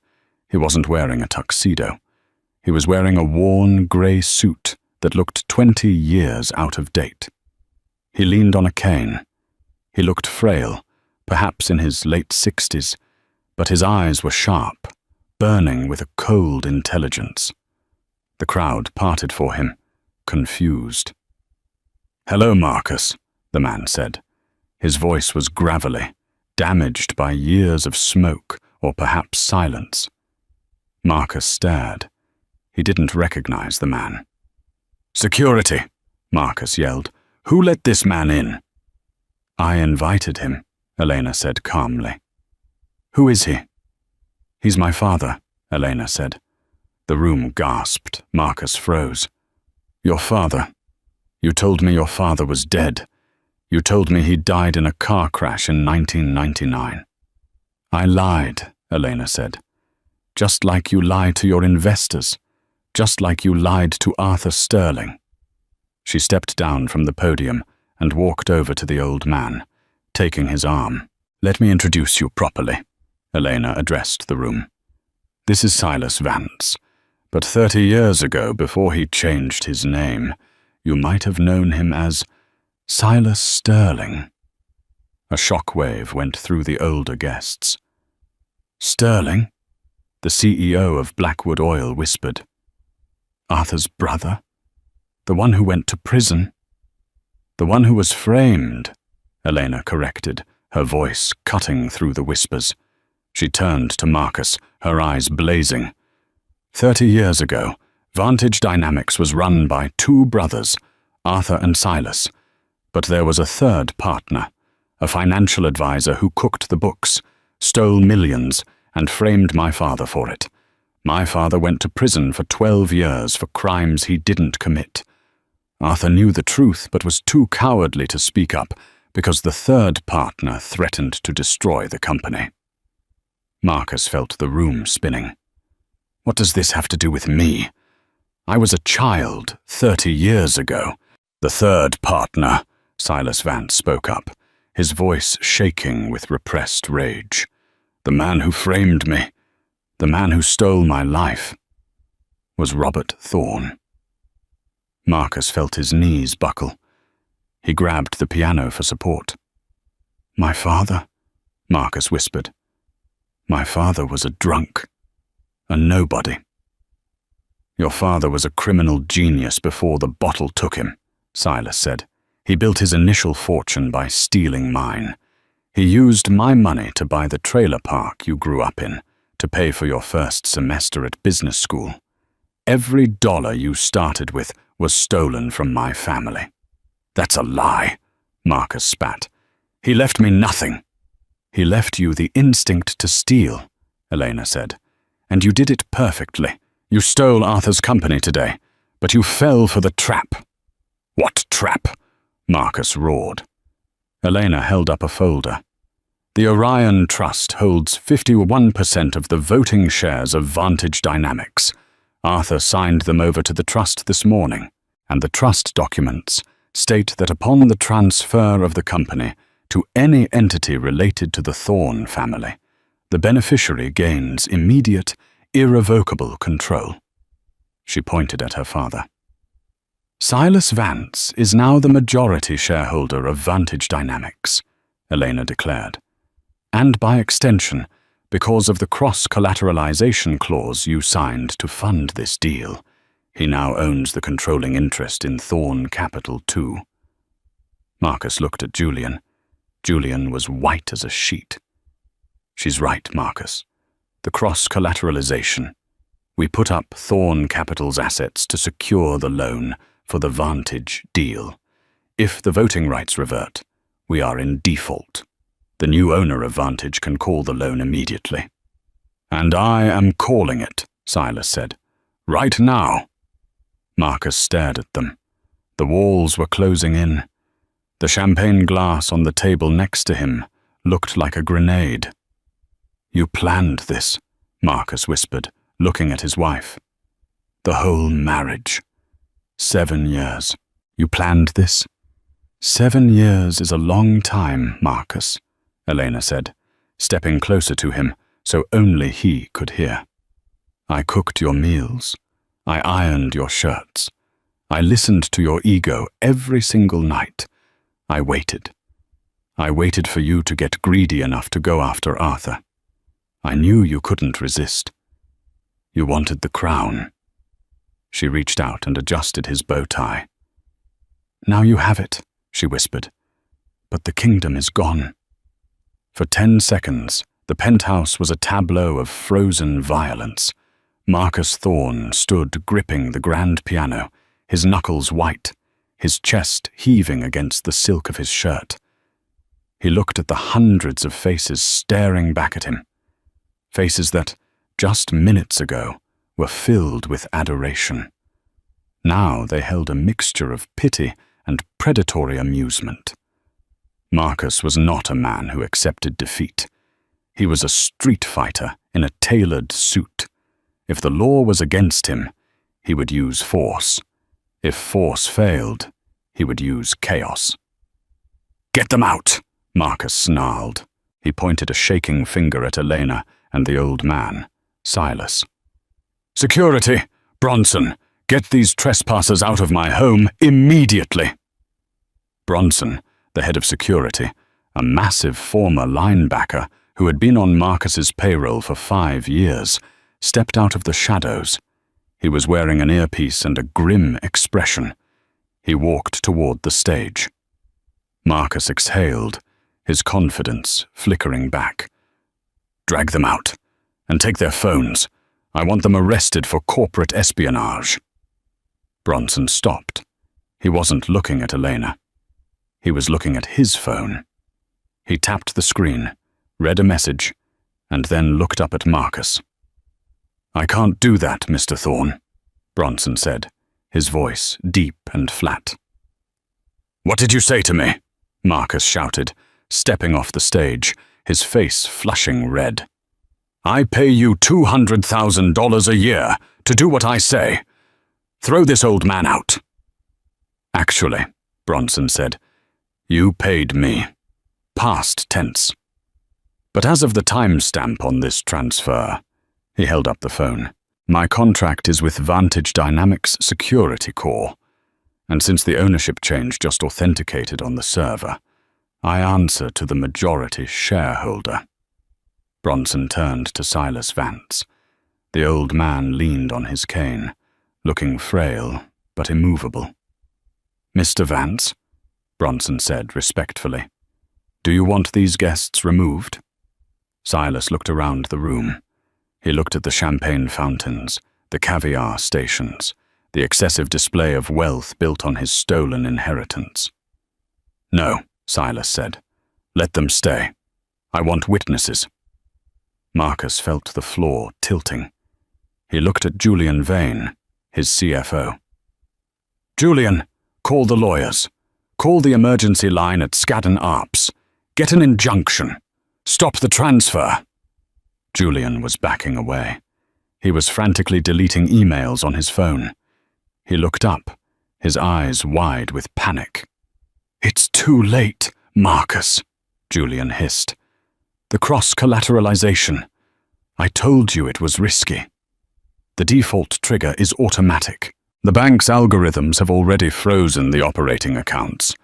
He wasn't wearing a tuxedo. He was wearing a worn grey suit that looked 20 years out of date. He leaned on a cane. He looked frail, perhaps in his late 60s, but his eyes were sharp, burning with a cold intelligence. The crowd parted for him, confused. "Hello, Marcus," the man said. His voice was gravelly, damaged by years of smoke or perhaps silence. Marcus stared. He didn't recognize the man. "Security!" Marcus yelled. "Who let this man in?" "I invited him," Elena said calmly. Who is he? He's my father, Elena said. The room gasped. Marcus froze. Your father? You told me your father was dead. You told me he died in a car crash in 1999. I lied, Elena said. Just like you lied to your investors. Just like you lied to Arthur Sterling. She stepped down from the podium and walked over to the old man, taking his arm. Let me introduce you properly, Elena addressed the room. This is Silas Vance, but 30 years ago, before he changed his name, you might have known him as Silas Sterling. A shockwave went through the older guests. Sterling? The CEO of Blackwood Oil whispered. Arthur's brother? The one who went to prison? The one who was framed, Elena corrected, her voice cutting through the whispers. She turned to Marcus, her eyes blazing. 30 years ago, Vantage Dynamics was run by two brothers, Arthur and Silas, but there was a third partner, a financial advisor who cooked the books, stole millions, and framed my father for it. My father went to prison for 12 years for crimes he didn't commit. Arthur knew the truth but was too cowardly to speak up because the third partner threatened to destroy the company. Marcus felt the room spinning. What does this have to do with me? I was a child 30 years ago. The third partner, Silas Vance spoke up, his voice shaking with repressed rage. The man who framed me, the man who stole my life, was Robert Thorne. Marcus felt his knees buckle. He grabbed the piano for support. My father, Marcus whispered. My father was a drunk, a nobody. Your father was a criminal genius before the bottle took him, Silas said. He built his initial fortune by stealing mine. He used my money to buy the trailer park you grew up in, to pay for your first semester at business school. Every dollar you started with was stolen from my family. That's a lie, Marcus spat. He left me nothing. He left you the instinct to steal, Elena said. And you did it perfectly. You stole Arthur's company today, but you fell for the trap. What trap? Marcus roared. Elena held up a folder. The Orion Trust holds 51% of the voting shares of Vantage Dynamics. Arthur signed them over to the trust this morning, and the trust documents state that upon the transfer of the company to any entity related to the Thorne family, the beneficiary gains immediate, irrevocable control. She pointed at her father. Silas Vance is now the majority shareholder of Vantage Dynamics, Elena declared. And by extension, because of the cross-collateralization clause you signed to fund this deal, he now owns the controlling interest in Thorne Capital too. Marcus looked at Julian. Julian was white as a sheet. She's right, Marcus. The cross-collateralization. We put up Thorne Capital's assets to secure the loan for the Vantage deal. If the voting rights revert, we are in default. The new owner of Vantage can call the loan immediately. And I am calling it, Silas said. Right now. Marcus stared at them. The walls were closing in. The champagne glass on the table next to him looked like a grenade. You planned this, Marcus whispered, looking at his wife. The whole marriage. 7 years. You planned this? 7 years is a long time, Marcus, Elena said, stepping closer to him so only he could hear. I cooked your meals. I ironed your shirts. I listened to your ego every single night. I waited. I waited for you to get greedy enough to go after Arthur. I knew you couldn't resist. You wanted the crown. She reached out and adjusted his bow tie. Now you have it, she whispered, but the kingdom is gone. For 10 seconds, the penthouse was a tableau of frozen violence. Marcus Thorne stood gripping the grand piano, his knuckles white, his chest heaving against the silk of his shirt. He looked at the hundreds of faces staring back at him. Faces that, just minutes ago, were filled with adoration. Now they held a mixture of pity and predatory amusement. Marcus was not a man who accepted defeat. He was a street fighter in a tailored suit. If the law was against him, he would use force. If force failed, he would use chaos. "Get them out!" Marcus snarled. He pointed a shaking finger at Elena and the old man, Silas. "Security! Bronson! Get these trespassers out of my home immediately!" Bronson, the head of security, a massive former linebacker who had been on Marcus's payroll for 5 years, stepped out of the shadows. He was wearing an earpiece and a grim expression. He walked toward the stage. Marcus exhaled, his confidence flickering back. "Drag them out, and take their phones. I want them arrested for corporate espionage." Bronson stopped. He wasn't looking at Elena. He was looking at his phone. He tapped the screen, read a message, and then looked up at Marcus. "I can't do that, Mr. Thorne," Bronson said, his voice deep and flat. "What did you say to me?" Marcus shouted, stepping off the stage, his face flushing red. "I pay you $200,000 a year to do what I say. Throw this old man out." "Actually," Bronson said, "you paid me. Past tense. But as of the timestamp on this transfer," he held up the phone, "my contract is with Vantage Dynamics Security Corps, and since the ownership change just authenticated on the server, I answer to the majority shareholder." Bronson turned to Silas Vance. The old man leaned on his cane, looking frail but immovable. "Mr. Vance," Bronson said respectfully, "do you want these guests removed?" Silas looked around the room. He looked at the champagne fountains, the caviar stations, the excessive display of wealth built on his stolen inheritance. "No," Silas said. "Let them stay. I want witnesses." Marcus felt the floor tilting. He looked at Julian Vane, his CFO. "Julian, call the lawyers. Call the emergency line at Skadden Arps. Get an injunction. Stop the transfer." Julian was backing away. He was frantically deleting emails on his phone. He looked up, his eyes wide with panic. "It's too late, Marcus," Julian hissed. "The cross-collateralization. I told you it was risky. The default trigger is automatic. The bank's algorithms have already frozen the operating accounts.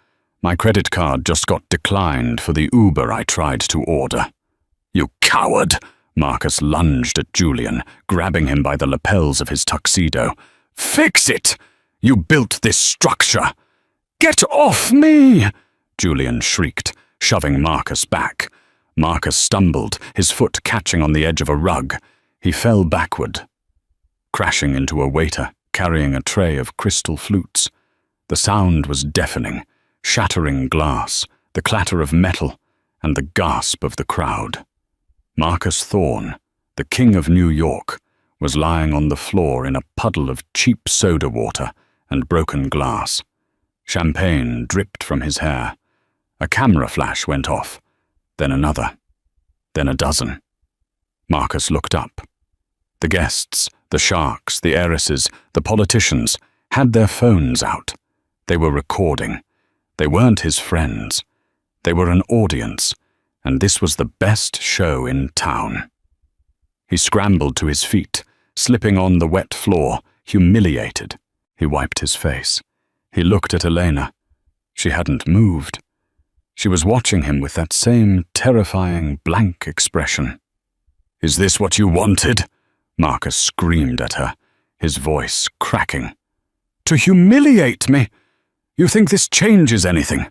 My credit card just got declined for the Uber I tried to order." "You coward!" Marcus lunged at Julian, grabbing him by the lapels of his tuxedo. "Fix it! You built this structure!" "Get off me!" Julian shrieked, shoving Marcus back. Marcus stumbled, his foot catching on the edge of a rug. He fell backward, crashing into a waiter carrying a tray of crystal flutes. The sound was deafening, shattering glass, the clatter of metal, and the gasp of the crowd. Marcus Thorne, the King of New York, was lying on the floor in a puddle of cheap soda water and broken glass. Champagne dripped from his hair. A camera flash went off, then another, then a dozen. Marcus looked up. The guests, the sharks, the heiresses, the politicians had their phones out. They were recording. They weren't his friends. They were an audience, and this was the best show in town. He scrambled to his feet, slipping on the wet floor, humiliated. He wiped his face. He looked at Elena. She hadn't moved. She was watching him with that same terrifying, blank expression. "Is this what you wanted?" Marcus screamed at her, his voice cracking. "To humiliate me? You think this changes anything?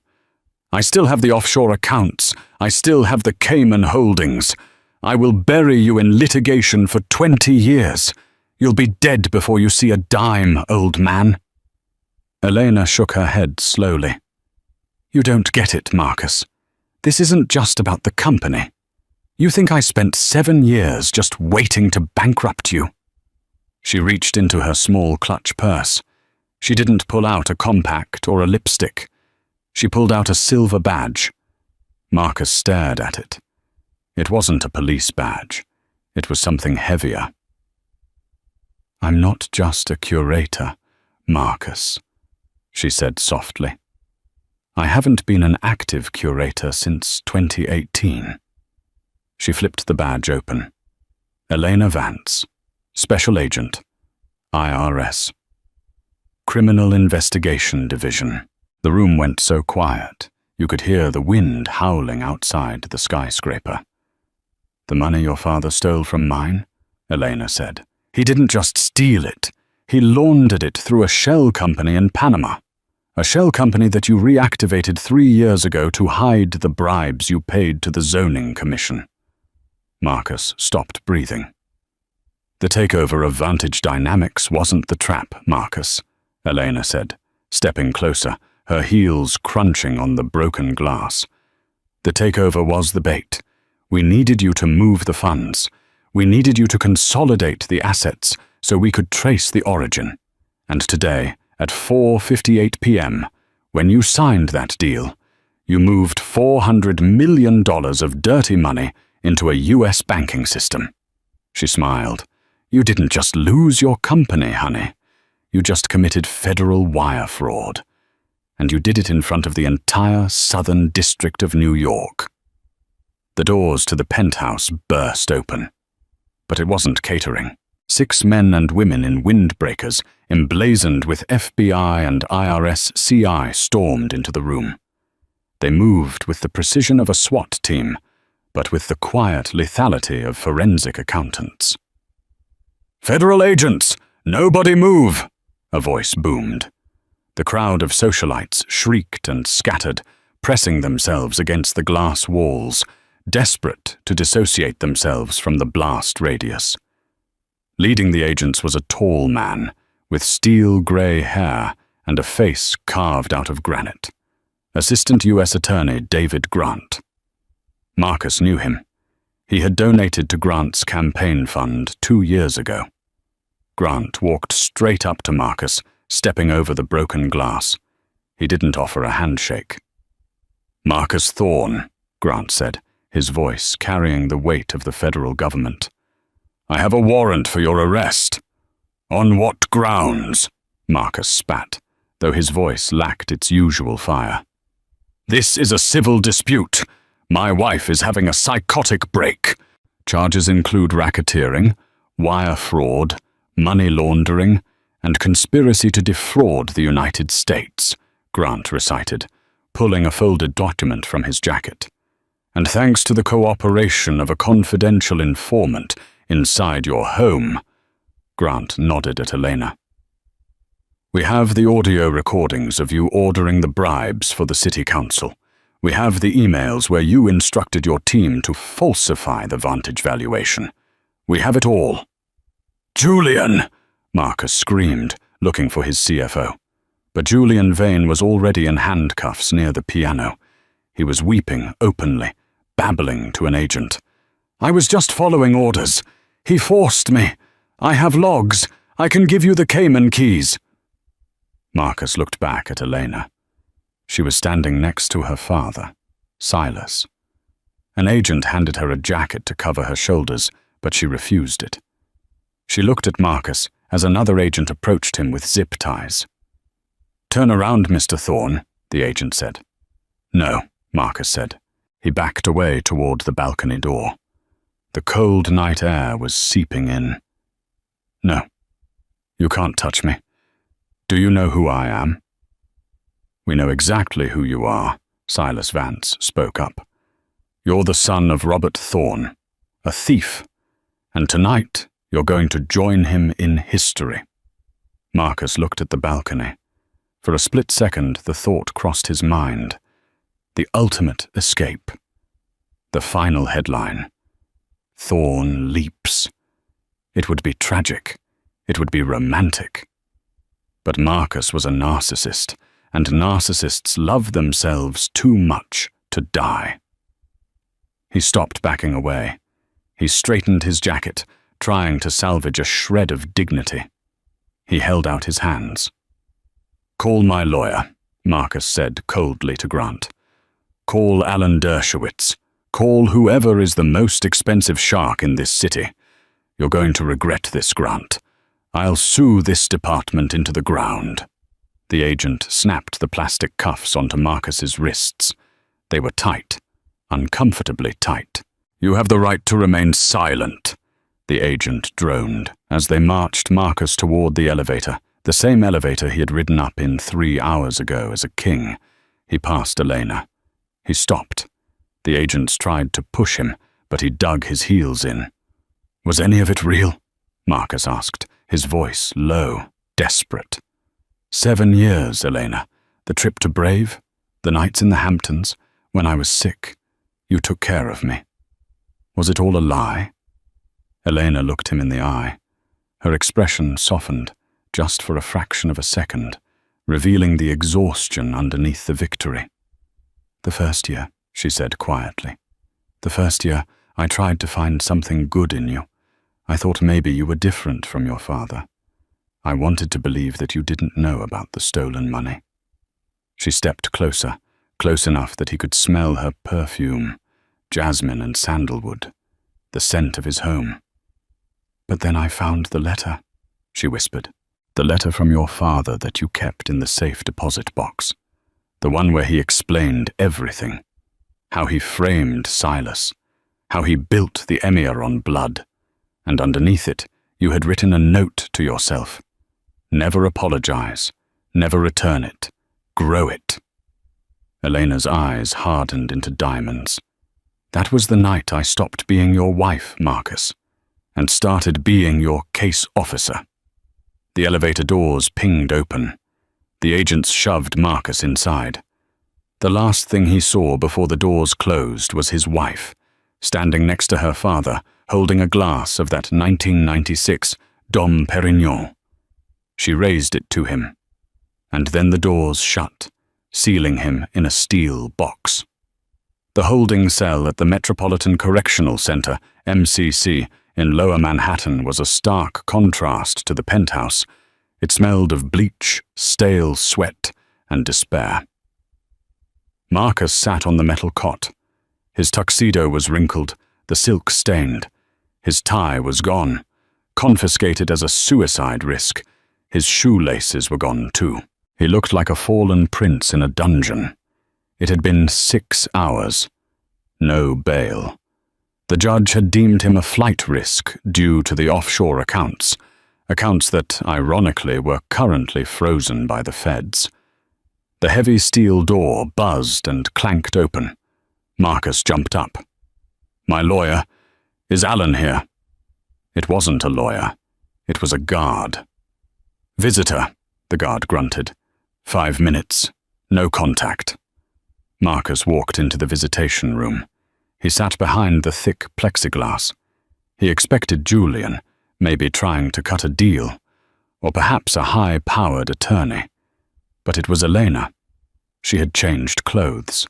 I still have the offshore accounts. I still have the Cayman holdings. I will bury you in litigation for 20 years. You'll be dead before you see a dime, old man." Elena shook her head slowly. "You don't get it, Marcus. This isn't just about the company. You think I spent 7 years just waiting to bankrupt you?" She reached into her small clutch purse. She didn't pull out a compact or a lipstick. She pulled out a silver badge. Marcus stared at it. It wasn't a police badge. It was something heavier. "I'm not just a curator, Marcus," she said softly. "I haven't been an active curator since 2018. She flipped the badge open. Elena Vance, Special Agent, IRS. Criminal Investigation Division. The room went so quiet, you could hear the wind howling outside the skyscraper. "The money your father stole from mine?" Elena said. "He didn't just steal it. He laundered it through a shell company in Panama. A shell company that you reactivated 3 years ago to hide the bribes you paid to the zoning commission." Marcus stopped breathing. "The takeover of Vantage Dynamics wasn't the trap, Marcus," Elena said, stepping closer, her heels crunching on the broken glass. "The takeover was the bait. We needed you to move the funds. We needed you to consolidate the assets so we could trace the origin. And today, at 4:58 p.m., when you signed that deal, you moved $400 million of dirty money into a U.S. banking system." She smiled. "You didn't just lose your company, honey. You just committed federal wire fraud. And you did it in front of the entire Southern District of New York." The doors to the penthouse burst open. But it wasn't catering. 6 men and women in windbreakers, emblazoned with FBI and IRS CI, stormed into the room. They moved with the precision of a SWAT team, but with the quiet lethality of forensic accountants. "Federal agents, nobody move!" a voice boomed. The crowd of socialites shrieked and scattered, pressing themselves against the glass walls, desperate to dissociate themselves from the blast radius. Leading the agents was a tall man, with steel-grey hair and a face carved out of granite. Assistant U.S. Attorney David Grant. Marcus knew him. He had donated to Grant's campaign fund 2 years ago. Grant walked straight up to Marcus, stepping over the broken glass. He didn't offer a handshake. "Marcus Thorne," Grant said, his voice carrying the weight of the federal government. "I have a warrant for your arrest." "On what grounds?" Marcus spat, though his voice lacked its usual fire. "This is a civil dispute. My wife is having a psychotic break. Charges include racketeering, wire fraud, money laundering, and conspiracy to defraud the United States," Grant recited, pulling a folded document from his jacket. "And thanks to the cooperation of a confidential informant inside your home," Grant nodded at Elena. "We have the audio recordings of you ordering the bribes for the city council. We have the emails where you instructed your team to falsify the Vantage valuation. We have it all." "Julian!" Marcus screamed, looking for his CFO. But Julian Vane was already in handcuffs near the piano. He was weeping openly, babbling to an agent. "I was just following orders. He forced me. I have logs. I can give you the Cayman keys." Marcus looked back at Elena. She was standing next to her father, Silas. An agent handed her a jacket to cover her shoulders, but she refused it. She looked at Marcus as another agent approached him with zip ties. "Turn around, Mr. Thorne," the agent said. "No," Marcus said. He backed away toward the balcony door. The cold night air was seeping in. "No, you can't touch me. Do you know who I am?" "We know exactly who you are," Silas Vance spoke up. "You're the son of Robert Thorne, a thief, and tonight you're going to join him in history." Marcus looked at the balcony. For a split second, the thought crossed his mind. The ultimate escape. The final headline. Thorne leaps. It would be tragic. It would be romantic. But Marcus was a narcissist, and narcissists love themselves too much to die. He stopped backing away. He straightened his jacket, trying to salvage a shred of dignity. He held out his hands. "Call my lawyer," Marcus said coldly to Grant. "Call Alan Dershowitz. Call whoever is the most expensive shark in this city. You're going to regret this, Grant. I'll sue this department into the ground." The agent snapped the plastic cuffs onto Marcus's wrists. They were tight, uncomfortably tight. "You have the right to remain silent," the agent droned as they marched Marcus toward the elevator, the same elevator he had ridden up in 3 hours ago as a king. He passed Elena. He stopped. The agents tried to push him, but he dug his heels in. "Was any of it real?" Marcus asked, his voice low, desperate. 7 years, Elena. The trip to Brave, the nights in the Hamptons, when I was sick. You took care of me. Was it all a lie?" Elena looked him in the eye. Her expression softened, just for a fraction of a second, revealing the exhaustion underneath the victory. "The first year," she said quietly. "The first year, I tried to find something good in you. I thought maybe you were different from your father. I wanted to believe that you didn't know about the stolen money." She stepped closer, close enough that he could smell her perfume, jasmine and sandalwood, the scent of his home. "But then I found the letter," she whispered. "The letter from your father that you kept in the safe deposit box. The one where he explained everything. How he framed Silas. How he built the emir on blood. And underneath it, you had written a note to yourself. Never apologize. Never return it. Grow it." Elena's eyes hardened into diamonds. "That was the night I stopped being your wife, Marcus, and started being your case officer." The elevator doors pinged open. The agents shoved Marcus inside. The last thing he saw before the doors closed was his wife, standing next to her father, holding a glass of that 1996 Dom Perignon. She raised it to him, and then the doors shut, sealing him in a steel box. The holding cell at the Metropolitan Correctional Center, MCC, in Lower Manhattan was a stark contrast to the penthouse. It smelled of bleach, stale sweat, and despair. Marcus sat on the metal cot. His tuxedo was wrinkled, the silk stained. His tie was gone, confiscated as a suicide risk. His shoelaces were gone too. He looked like a fallen prince in a dungeon. It had been 6 hours. No bail. The judge had deemed him a flight risk due to the offshore accounts that, ironically, were currently frozen by the feds. The heavy steel door buzzed and clanked open. Marcus jumped up. "My lawyer, is Alan here?" It wasn't a lawyer. It was a guard. "Visitor," the guard grunted. 5 minutes. No contact." Marcus walked into the visitation room. He sat behind the thick plexiglass. He expected Julian, maybe trying to cut a deal, or perhaps a high-powered attorney. But it was Elena. She had changed clothes.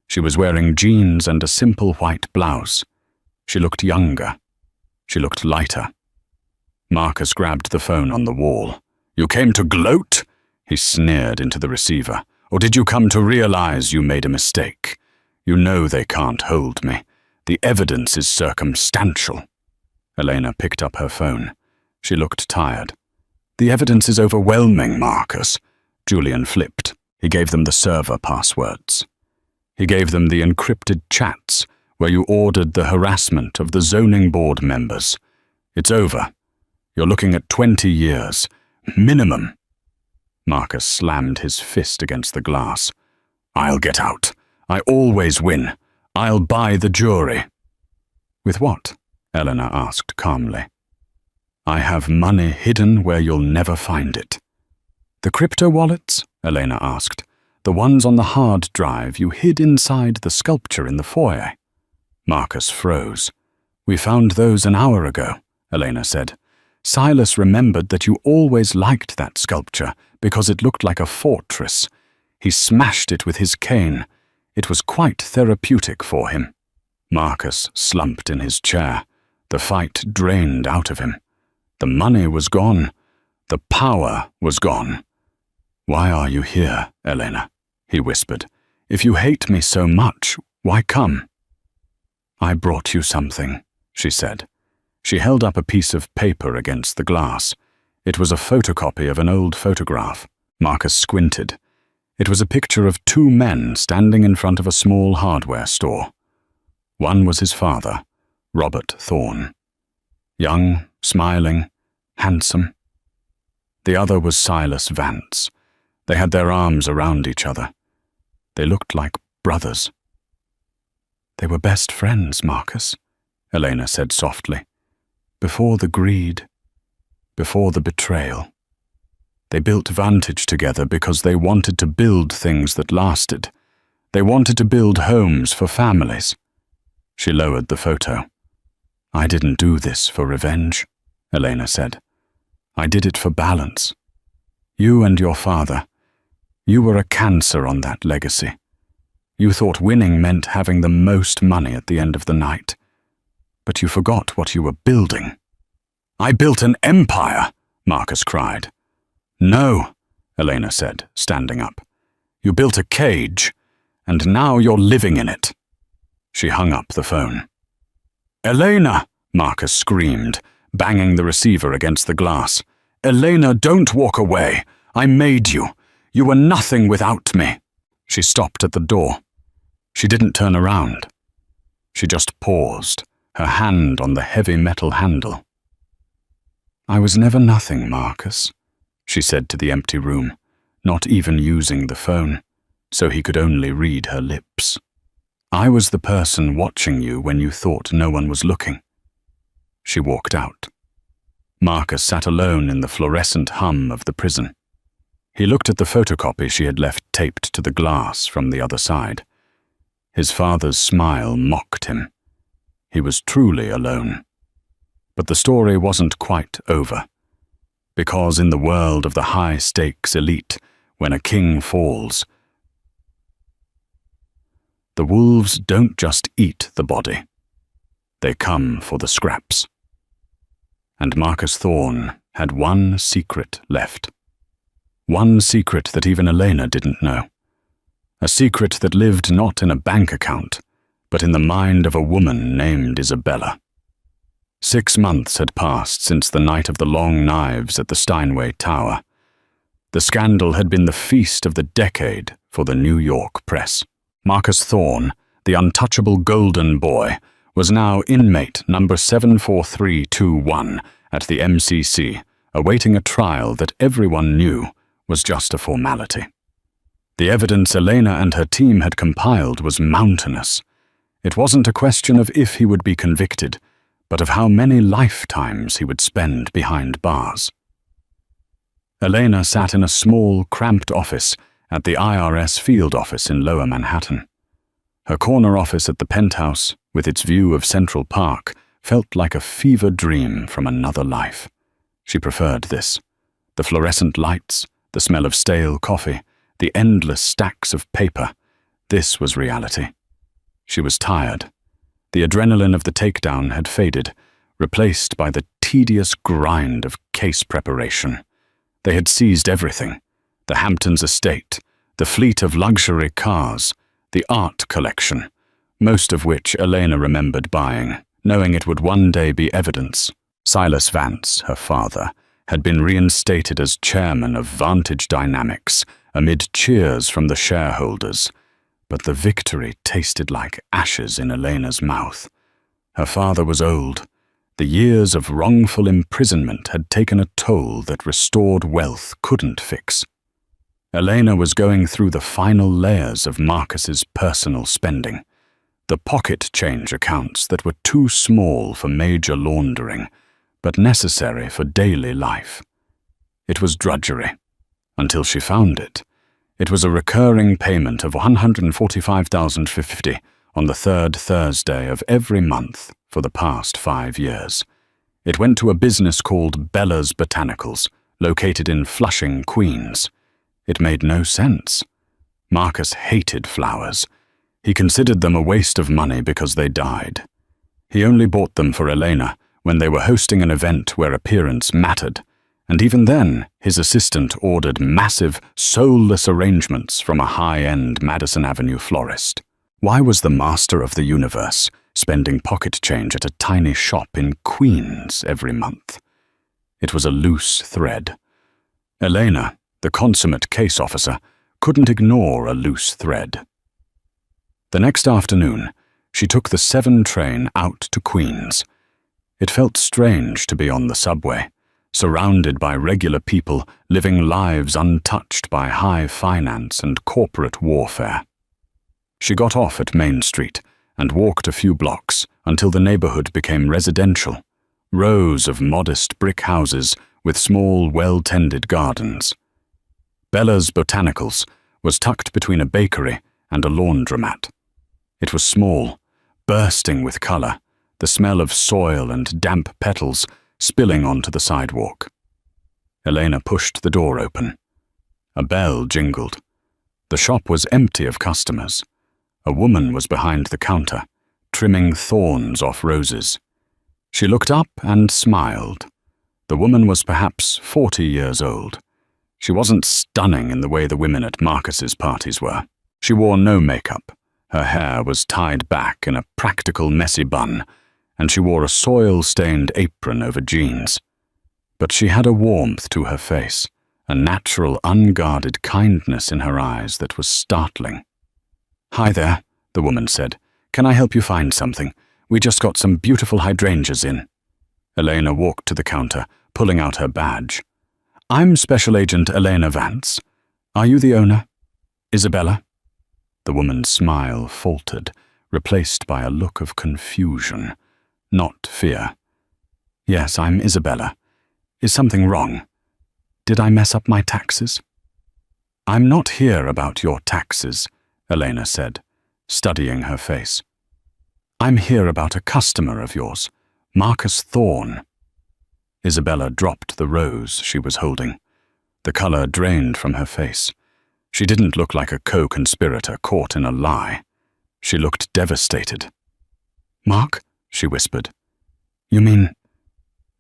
She was wearing jeans and a simple white blouse. She looked younger. She looked lighter. Marcus grabbed the phone on the wall. "You came to gloat?" he sneered into the receiver. "Or did you come to realize you made a mistake? You know they can't hold me. The evidence is circumstantial." Elena picked up her phone. She looked tired. "The evidence is overwhelming, Marcus." Julian flipped. He gave them the server passwords. He gave them the encrypted chats where you ordered the harassment of the zoning board members. "It's over. You're looking at 20 years. Minimum." Marcus slammed his fist against the glass. "I'll get out. I always win. I'll buy the jury." "With what?" Eleanor asked calmly. "I have money hidden where you'll never find it." "The crypto wallets?" Elena asked. "The ones on the hard drive you hid inside the sculpture in the foyer?" Marcus froze. "We found those an hour ago," Elena said. "Silas remembered that you always liked that sculpture because it looked like a fortress. He smashed it with his cane. It was quite therapeutic for him." Marcus slumped in his chair, the fight drained out of him. The money was gone. The power was gone. "Why are you here, Elena?" he whispered. "If you hate me so much, why come?" "I brought you something," she said. She held up a piece of paper against the glass. It was a photocopy of an old photograph. Marcus squinted. It was a picture of two men standing in front of a small hardware store. One was his father, Robert Thorne. Young, smiling, handsome. The other was Silas Vance. They had their arms around each other. They looked like brothers. "They were best friends, Marcus," Elena said softly. "Before the greed, before the betrayal. They built Vantage together because they wanted to build things that lasted. They wanted to build homes for families." She lowered the photo. "I didn't do this for revenge," Elena said. "I did it for balance. You and your father, you were a cancer on that legacy. You thought winning meant having the most money at the end of the night. But you forgot what you were building." "I built an empire," Marcus cried. "No," Elena said, standing up. "You built a cage, and now you're living in it." She hung up the phone. "Elena!" Marcus screamed, banging the receiver against the glass. "Elena, don't walk away. I made you. You were nothing without me." She stopped at the door. She didn't turn around. She just paused, her hand on the heavy metal handle. "I was never nothing, Marcus," she said to the empty room, not even using the phone, so he could only read her lips. "I was the person watching you when you thought no one was looking." She walked out. Marcus sat alone in the fluorescent hum of the prison. He looked at the photocopy she had left taped to the glass from the other side. His father's smile mocked him. He was truly alone. But the story wasn't quite over. Because in the world of the high-stakes elite, when a king falls, the wolves don't just eat the body. They come for the scraps. And Marcus Thorne had one secret left. One secret that even Elena didn't know. A secret that lived not in a bank account, but in the mind of a woman named Isabella. 6 months had passed since the night of the long knives at the Steinway Tower. The scandal had been the feast of the decade for the New York press. Marcus Thorne, the untouchable golden boy, was now inmate number 74321 at the MCC, awaiting a trial that everyone knew was just a formality. The evidence Elena and her team had compiled was mountainous. It wasn't a question of if he would be convicted, but of how many lifetimes he would spend behind bars. Elena sat in a small, cramped office at the IRS field office in Lower Manhattan. Her corner office at the penthouse, with its view of Central Park, felt like a fever dream from another life. She preferred this. The fluorescent lights, the smell of stale coffee, the endless stacks of paper. This was reality. She was tired. The adrenaline of the takedown had faded, replaced by the tedious grind of case preparation. They had seized everything: the Hamptons estate, the fleet of luxury cars, the art collection, most of which Elena remembered buying, knowing it would one day be evidence. Silas Vance, her father, had been reinstated as chairman of Vantage Dynamics amid cheers from the shareholders, but the victory tasted like ashes in Elena's mouth. Her father was old. The years of wrongful imprisonment had taken a toll that restored wealth couldn't fix. Elena was going through the final layers of Marcus's personal spending, the pocket change accounts that were too small for major laundering, but necessary for daily life. It was drudgery, until she found it. It was a recurring payment of $145,050 on the third Thursday of every month for the past 5 years. It went to a business called Bella's Botanicals, located in Flushing, Queens. It made no sense. Marcus hated flowers. He considered them a waste of money because they died. He only bought them for Elena when they were hosting an event where appearance mattered, and even then his assistant ordered massive, soulless arrangements from a high-end Madison Avenue florist. Why was the master of the universe spending pocket change at a tiny shop in Queens every month? It was a loose thread. Elena, the consummate case officer, couldn't ignore a loose thread. The next afternoon, she took the 7 train out to Queens. It felt strange to be on the subway, surrounded by regular people living lives untouched by high finance and corporate warfare. She got off at Main Street and walked a few blocks until the neighborhood became residential, rows of modest brick houses with small, well-tended gardens. Bella's Botanicals was tucked between a bakery and a laundromat. It was small, bursting with color, the smell of soil and damp petals spilling onto the sidewalk. Elena pushed the door open. A bell jingled. The shop was empty of customers. A woman was behind the counter, trimming thorns off roses. She looked up and smiled. The woman was perhaps 40 years old. She wasn't stunning in the way the women at Marcus's parties were. She wore no makeup. Her hair was tied back in a practical messy bun, and she wore a soil-stained apron over jeans. But she had a warmth to her face, a natural, unguarded kindness in her eyes that was startling. "Hi there," the woman said. "Can I help you find something? We just got some beautiful hydrangeas in." Elena walked to the counter, pulling out her badge. "I'm Special Agent Elena Vance. Are you the owner? Isabella?" The woman's smile faltered, replaced by a look of confusion, not fear. "Yes, I'm Isabella. Is something wrong? Did I mess up my taxes?" "I'm not here about your taxes," Elena said, studying her face. "I'm here about a customer of yours, Marcus Thorne." Isabella dropped the rose she was holding. The color drained from her face. She didn't look like a co-conspirator caught in a lie. She looked devastated. "Mark?" she whispered. "You mean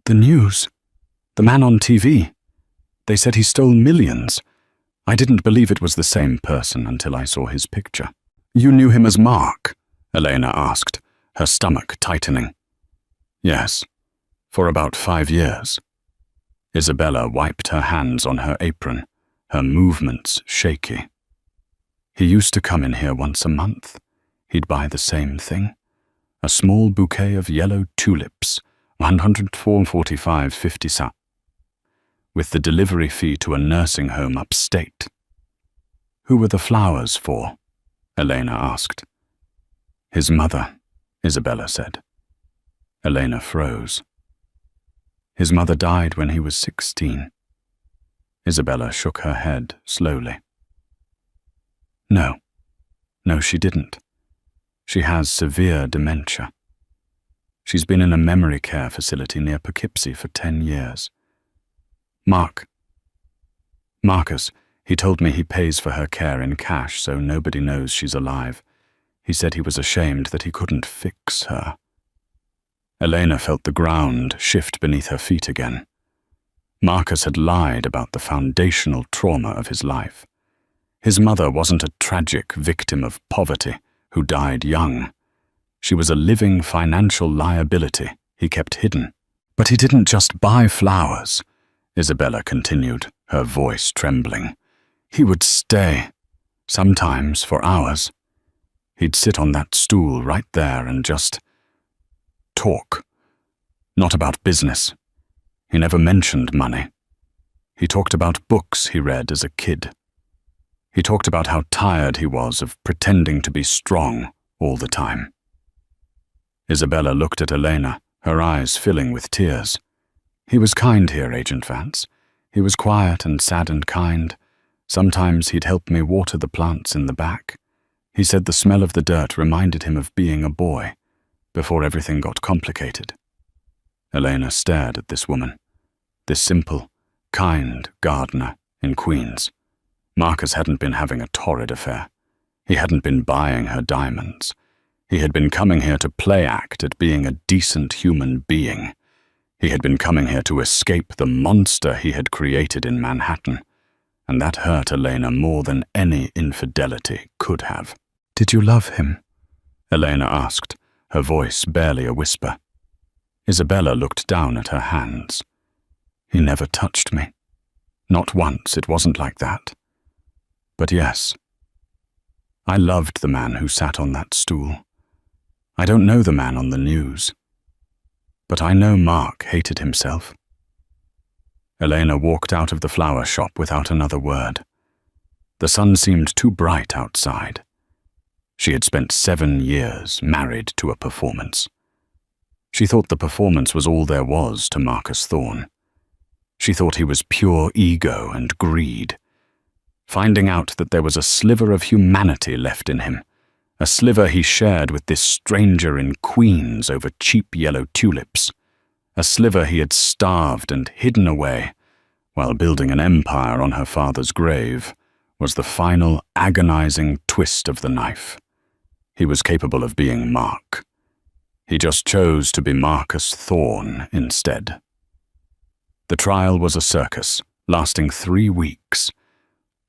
the news? The man on TV? They said he stole millions. I didn't believe it was the same person until I saw his picture." "You knew him as Mark?" Elena asked, her stomach tightening. "Yes, for about 5 years." Isabella wiped her hands on her apron, her movements shaky. "He used to come in here once a month. He'd buy the same thing. A small bouquet of yellow tulips, 104.45 cents, with the delivery fee to a nursing home upstate." "Who were the flowers for?" Elena asked. "His mother," Isabella said. Elena froze. "His mother died when he was 16. Isabella shook her head slowly. No, she didn't. She has severe dementia. She's been in a memory care facility near Poughkeepsie for 10 years. Marcus, he told me he pays for her care in cash so nobody knows she's alive. He said he was ashamed that he couldn't fix her." Elena felt the ground shift beneath her feet again. Marcus had lied about the foundational trauma of his life. His mother wasn't a tragic victim of poverty who died young. She was a living financial liability he kept hidden. "But he didn't just buy flowers," Isabella continued, her voice trembling. "He would stay, sometimes for hours. He'd sit on that stool right there and just talk. Not about business. He never mentioned money. He talked about books he read as a kid. He talked about how tired he was of pretending to be strong all the time." Isabella looked at Elena, her eyes filling with tears. "He was kind here, Agent Vance. He was quiet and sad and kind. Sometimes he'd help me water the plants in the back. He said the smell of the dirt reminded him of being a boy, before everything got complicated." Elena stared at this woman, this simple, kind gardener in Queens. Marcus hadn't been having a torrid affair. He hadn't been buying her diamonds. He had been coming here to play act at being a decent human being. He had been coming here to escape the monster he had created in Manhattan, and that hurt Elena more than any infidelity could have. "Did you love him?" Elena asked, her voice barely a whisper. Isabella looked down at her hands. "He never touched me. Not once, it wasn't like that. But yes, I loved the man who sat on that stool. I don't know the man on the news, but I know Mark hated himself." Elena walked out of the flower shop without another word. The sun seemed too bright outside. She had spent 7 years married to a performance. She thought the performance was all there was to Marcus Thorne. She thought he was pure ego and greed. Finding out that there was a sliver of humanity left in him, a sliver he shared with this stranger in Queens over cheap yellow tulips, a sliver he had starved and hidden away while building an empire on her father's grave, was the final agonizing twist of the knife. He was capable of being Mark. He just chose to be Marcus Thorne instead. The trial was a circus, lasting 3 weeks.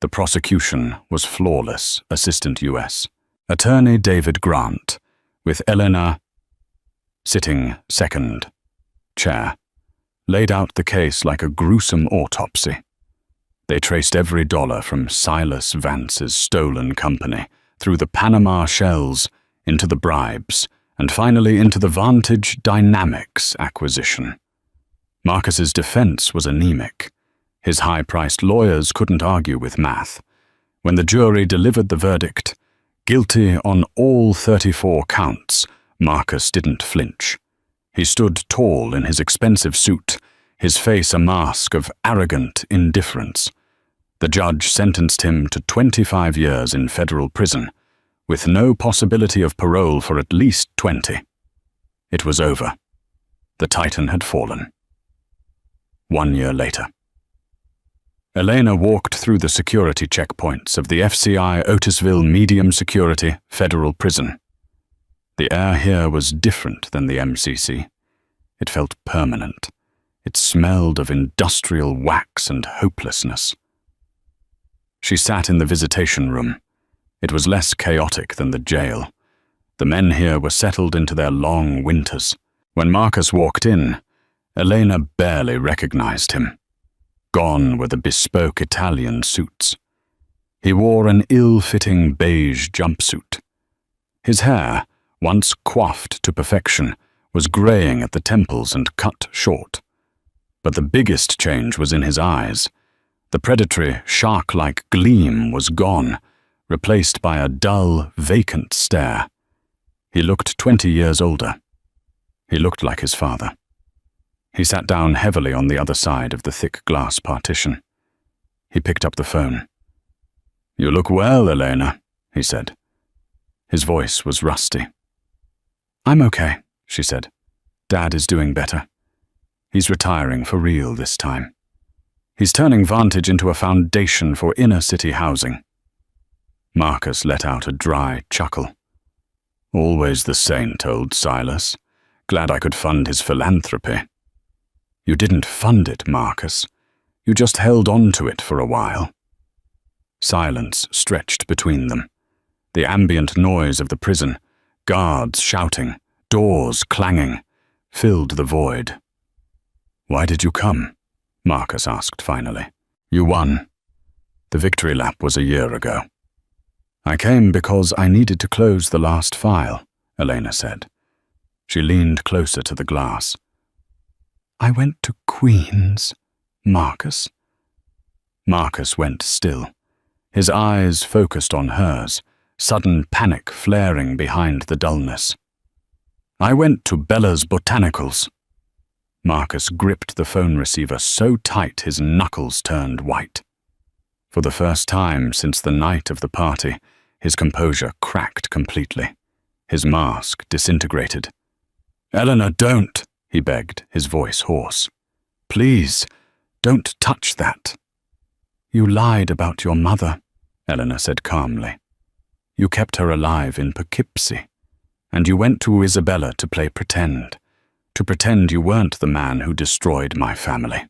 The prosecution was flawless, Assistant U.S. Attorney David Grant, with Elena sitting second chair, laid out the case like a gruesome autopsy. They traced every dollar from Silas Vance's stolen company, through the Panama shells, into the bribes, and finally into the Vantage Dynamics acquisition. Marcus's defense was anemic. His high-priced lawyers couldn't argue with math. When the jury delivered the verdict, guilty on all 34 counts, Marcus didn't flinch. He stood tall in his expensive suit, his face a mask of arrogant indifference. The judge sentenced him to 25 years in federal prison, with no possibility of parole for at least 20. It was over. The Titan had fallen. 1 year later. Elena walked through the security checkpoints of the FCI Otisville Medium Security Federal Prison. The air here was different than the MCC. It felt permanent. It smelled of industrial wax and hopelessness. She sat in the visitation room. It was less chaotic than the jail. The men here were settled into their long winters. When Marcus walked in, Elena barely recognized him. Gone were the bespoke Italian suits. He wore an ill-fitting beige jumpsuit. His hair, once coiffed to perfection, was graying at the temples and cut short. But the biggest change was in his eyes. The predatory, shark-like gleam was gone, replaced by a dull, vacant stare. He looked 20 years older. He looked like his father. He sat down heavily on the other side of the thick glass partition. He picked up the phone. "You look well, Elena," he said. His voice was rusty. "I'm okay," she said. "Dad is doing better. He's retiring for real this time. He's turning Vantage into a foundation for inner-city housing." Marcus let out a dry chuckle. "Always the saint, old Silas. Glad I could fund his philanthropy." "You didn't fund it, Marcus. You just held on to it for a while." Silence stretched between them. The ambient noise of the prison, guards shouting, doors clanging, filled the void. "Why did you come?" Marcus asked finally. "You won. The victory lap was a year ago." "I came because I needed to close the last file," Elena said. She leaned closer to the glass. "I went to Queens, Marcus." Marcus went still, his eyes focused on hers, sudden panic flaring behind the dullness. "I went to Bella's Botanicals." Marcus gripped the phone receiver so tight his knuckles turned white. For the first time since the night of the party, his composure cracked completely. His mask disintegrated. "Eleanor, don't!" he begged, his voice hoarse. "Please, don't touch that." "You lied about your mother," Eleanor said calmly. You kept her alive in Poughkeepsie, and you went to Isabella to play pretend, to pretend you weren't the man who destroyed my family."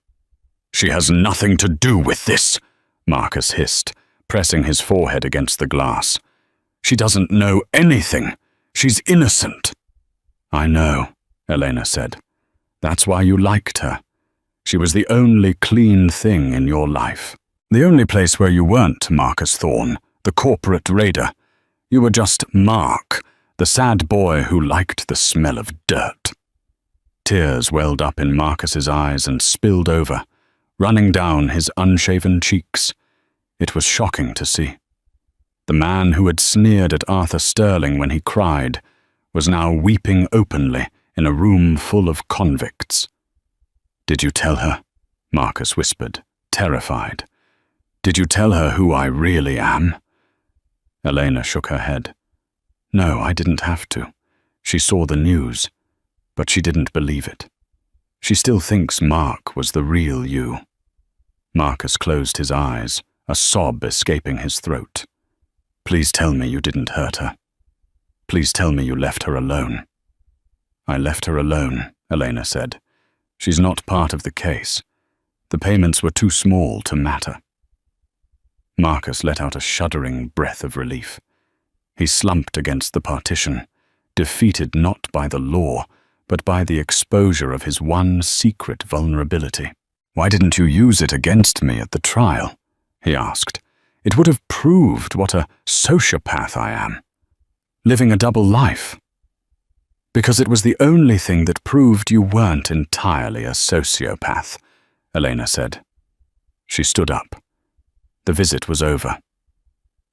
"She has nothing to do with this," Marcus hissed, pressing his forehead against the glass. "She doesn't know anything. She's innocent." "I know," Elena said. "That's why you liked her. She was the only clean thing in your life. The only place where you weren't Marcus Thorne, the corporate raider. You were just Mark, the sad boy who liked the smell of dirt." Tears welled up in Marcus's eyes and spilled over, running down his unshaven cheeks. It was shocking to see. The man who had sneered at Arthur Sterling when he cried was now weeping openly in a room full of convicts. "Did you tell her?" Marcus whispered, terrified. "Did you tell her who I really am?" Elena shook her head. "No, I didn't have to. She saw the news, but she didn't believe it. She still thinks Mark was the real you." Marcus closed his eyes, a sob escaping his throat. "Please tell me you didn't hurt her. Please tell me you left her alone." "I left her alone," Elena said. "She's not part of the case. The payments were too small to matter." Marcus let out a shuddering breath of relief. He slumped against the partition, defeated not by the law, but by the exposure of his one secret vulnerability. "Why didn't you use it against me at the trial?" he asked. "It would have proved what a sociopath I am, living a double life." "Because it was the only thing that proved you weren't entirely a sociopath," Elena said. She stood up. The visit was over.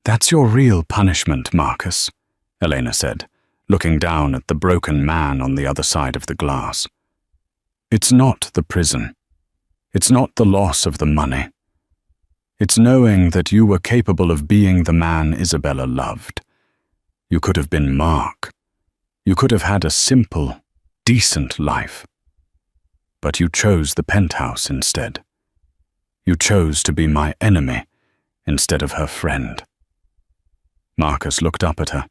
"That's your real punishment, Marcus," Elena said, looking down at the broken man on the other side of the glass. "It's not the prison. It's not the loss of the money. It's knowing that you were capable of being the man Isabella loved. You could have been Mark. You could have had a simple, decent life. But you chose the penthouse instead. You chose to be my enemy instead of her friend." Marcus looked up at her,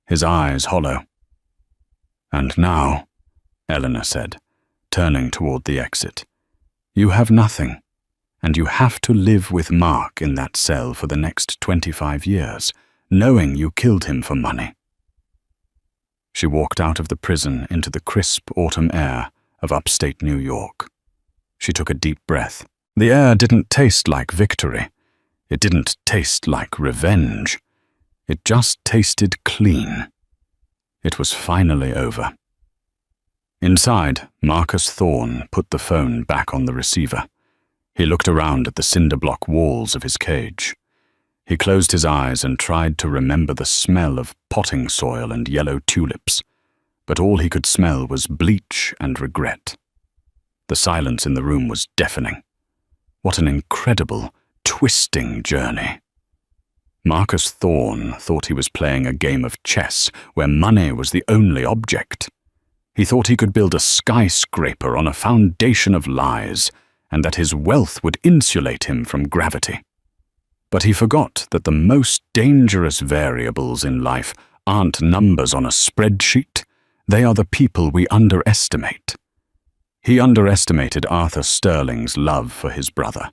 his eyes hollow. "And now," Elena said, turning toward the exit, "you have nothing, and you have to live with Mark in that cell for the next 25 years, knowing you killed him for money." She walked out of the prison into the crisp autumn air of upstate New York. She took a deep breath. The air didn't taste like victory. It didn't taste like revenge. It just tasted clean. It was finally over. Inside, Marcus Thorne put the phone back on the receiver. He looked around at the cinder block walls of his cage. He closed his eyes and tried to remember the smell of potting soil and yellow tulips, but all he could smell was bleach and regret. The silence in the room was deafening. What an incredible, twisting journey. Marcus Thorne thought he was playing a game of chess where money was the only object. He thought he could build a skyscraper on a foundation of lies, and that his wealth would insulate him from gravity. But he forgot that the most dangerous variables in life aren't numbers on a spreadsheet. They are the people we underestimate. He underestimated Arthur Sterling's love for his brother.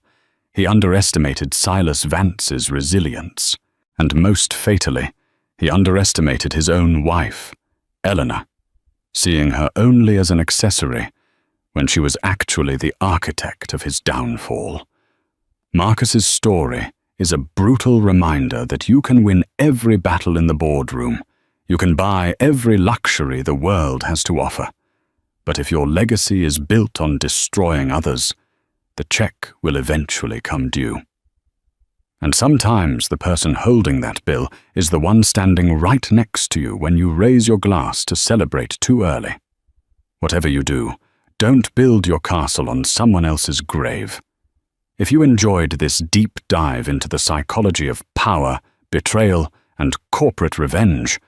He underestimated Silas Vance's resilience. And most fatally, he underestimated his own wife, Eleanor, seeing her only as an accessory when she was actually the architect of his downfall. Marcus's story is a brutal reminder that you can win every battle in the boardroom. You can buy every luxury the world has to offer. But if your legacy is built on destroying others, the check will eventually come due. And sometimes the person holding that bill is the one standing right next to you when you raise your glass to celebrate too early. Whatever you do, don't build your castle on someone else's grave. If you enjoyed this deep dive into the psychology of power, betrayal, and corporate revenge,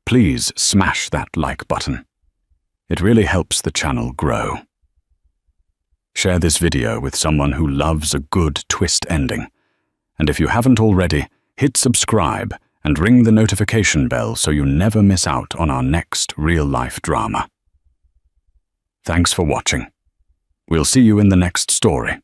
please smash that like button. It really helps the channel grow. Share this video with someone who loves a good twist ending. And if you haven't already, hit subscribe and ring the notification bell so you never miss out on our next real-life drama. Thanks for watching. We'll see you in the next story.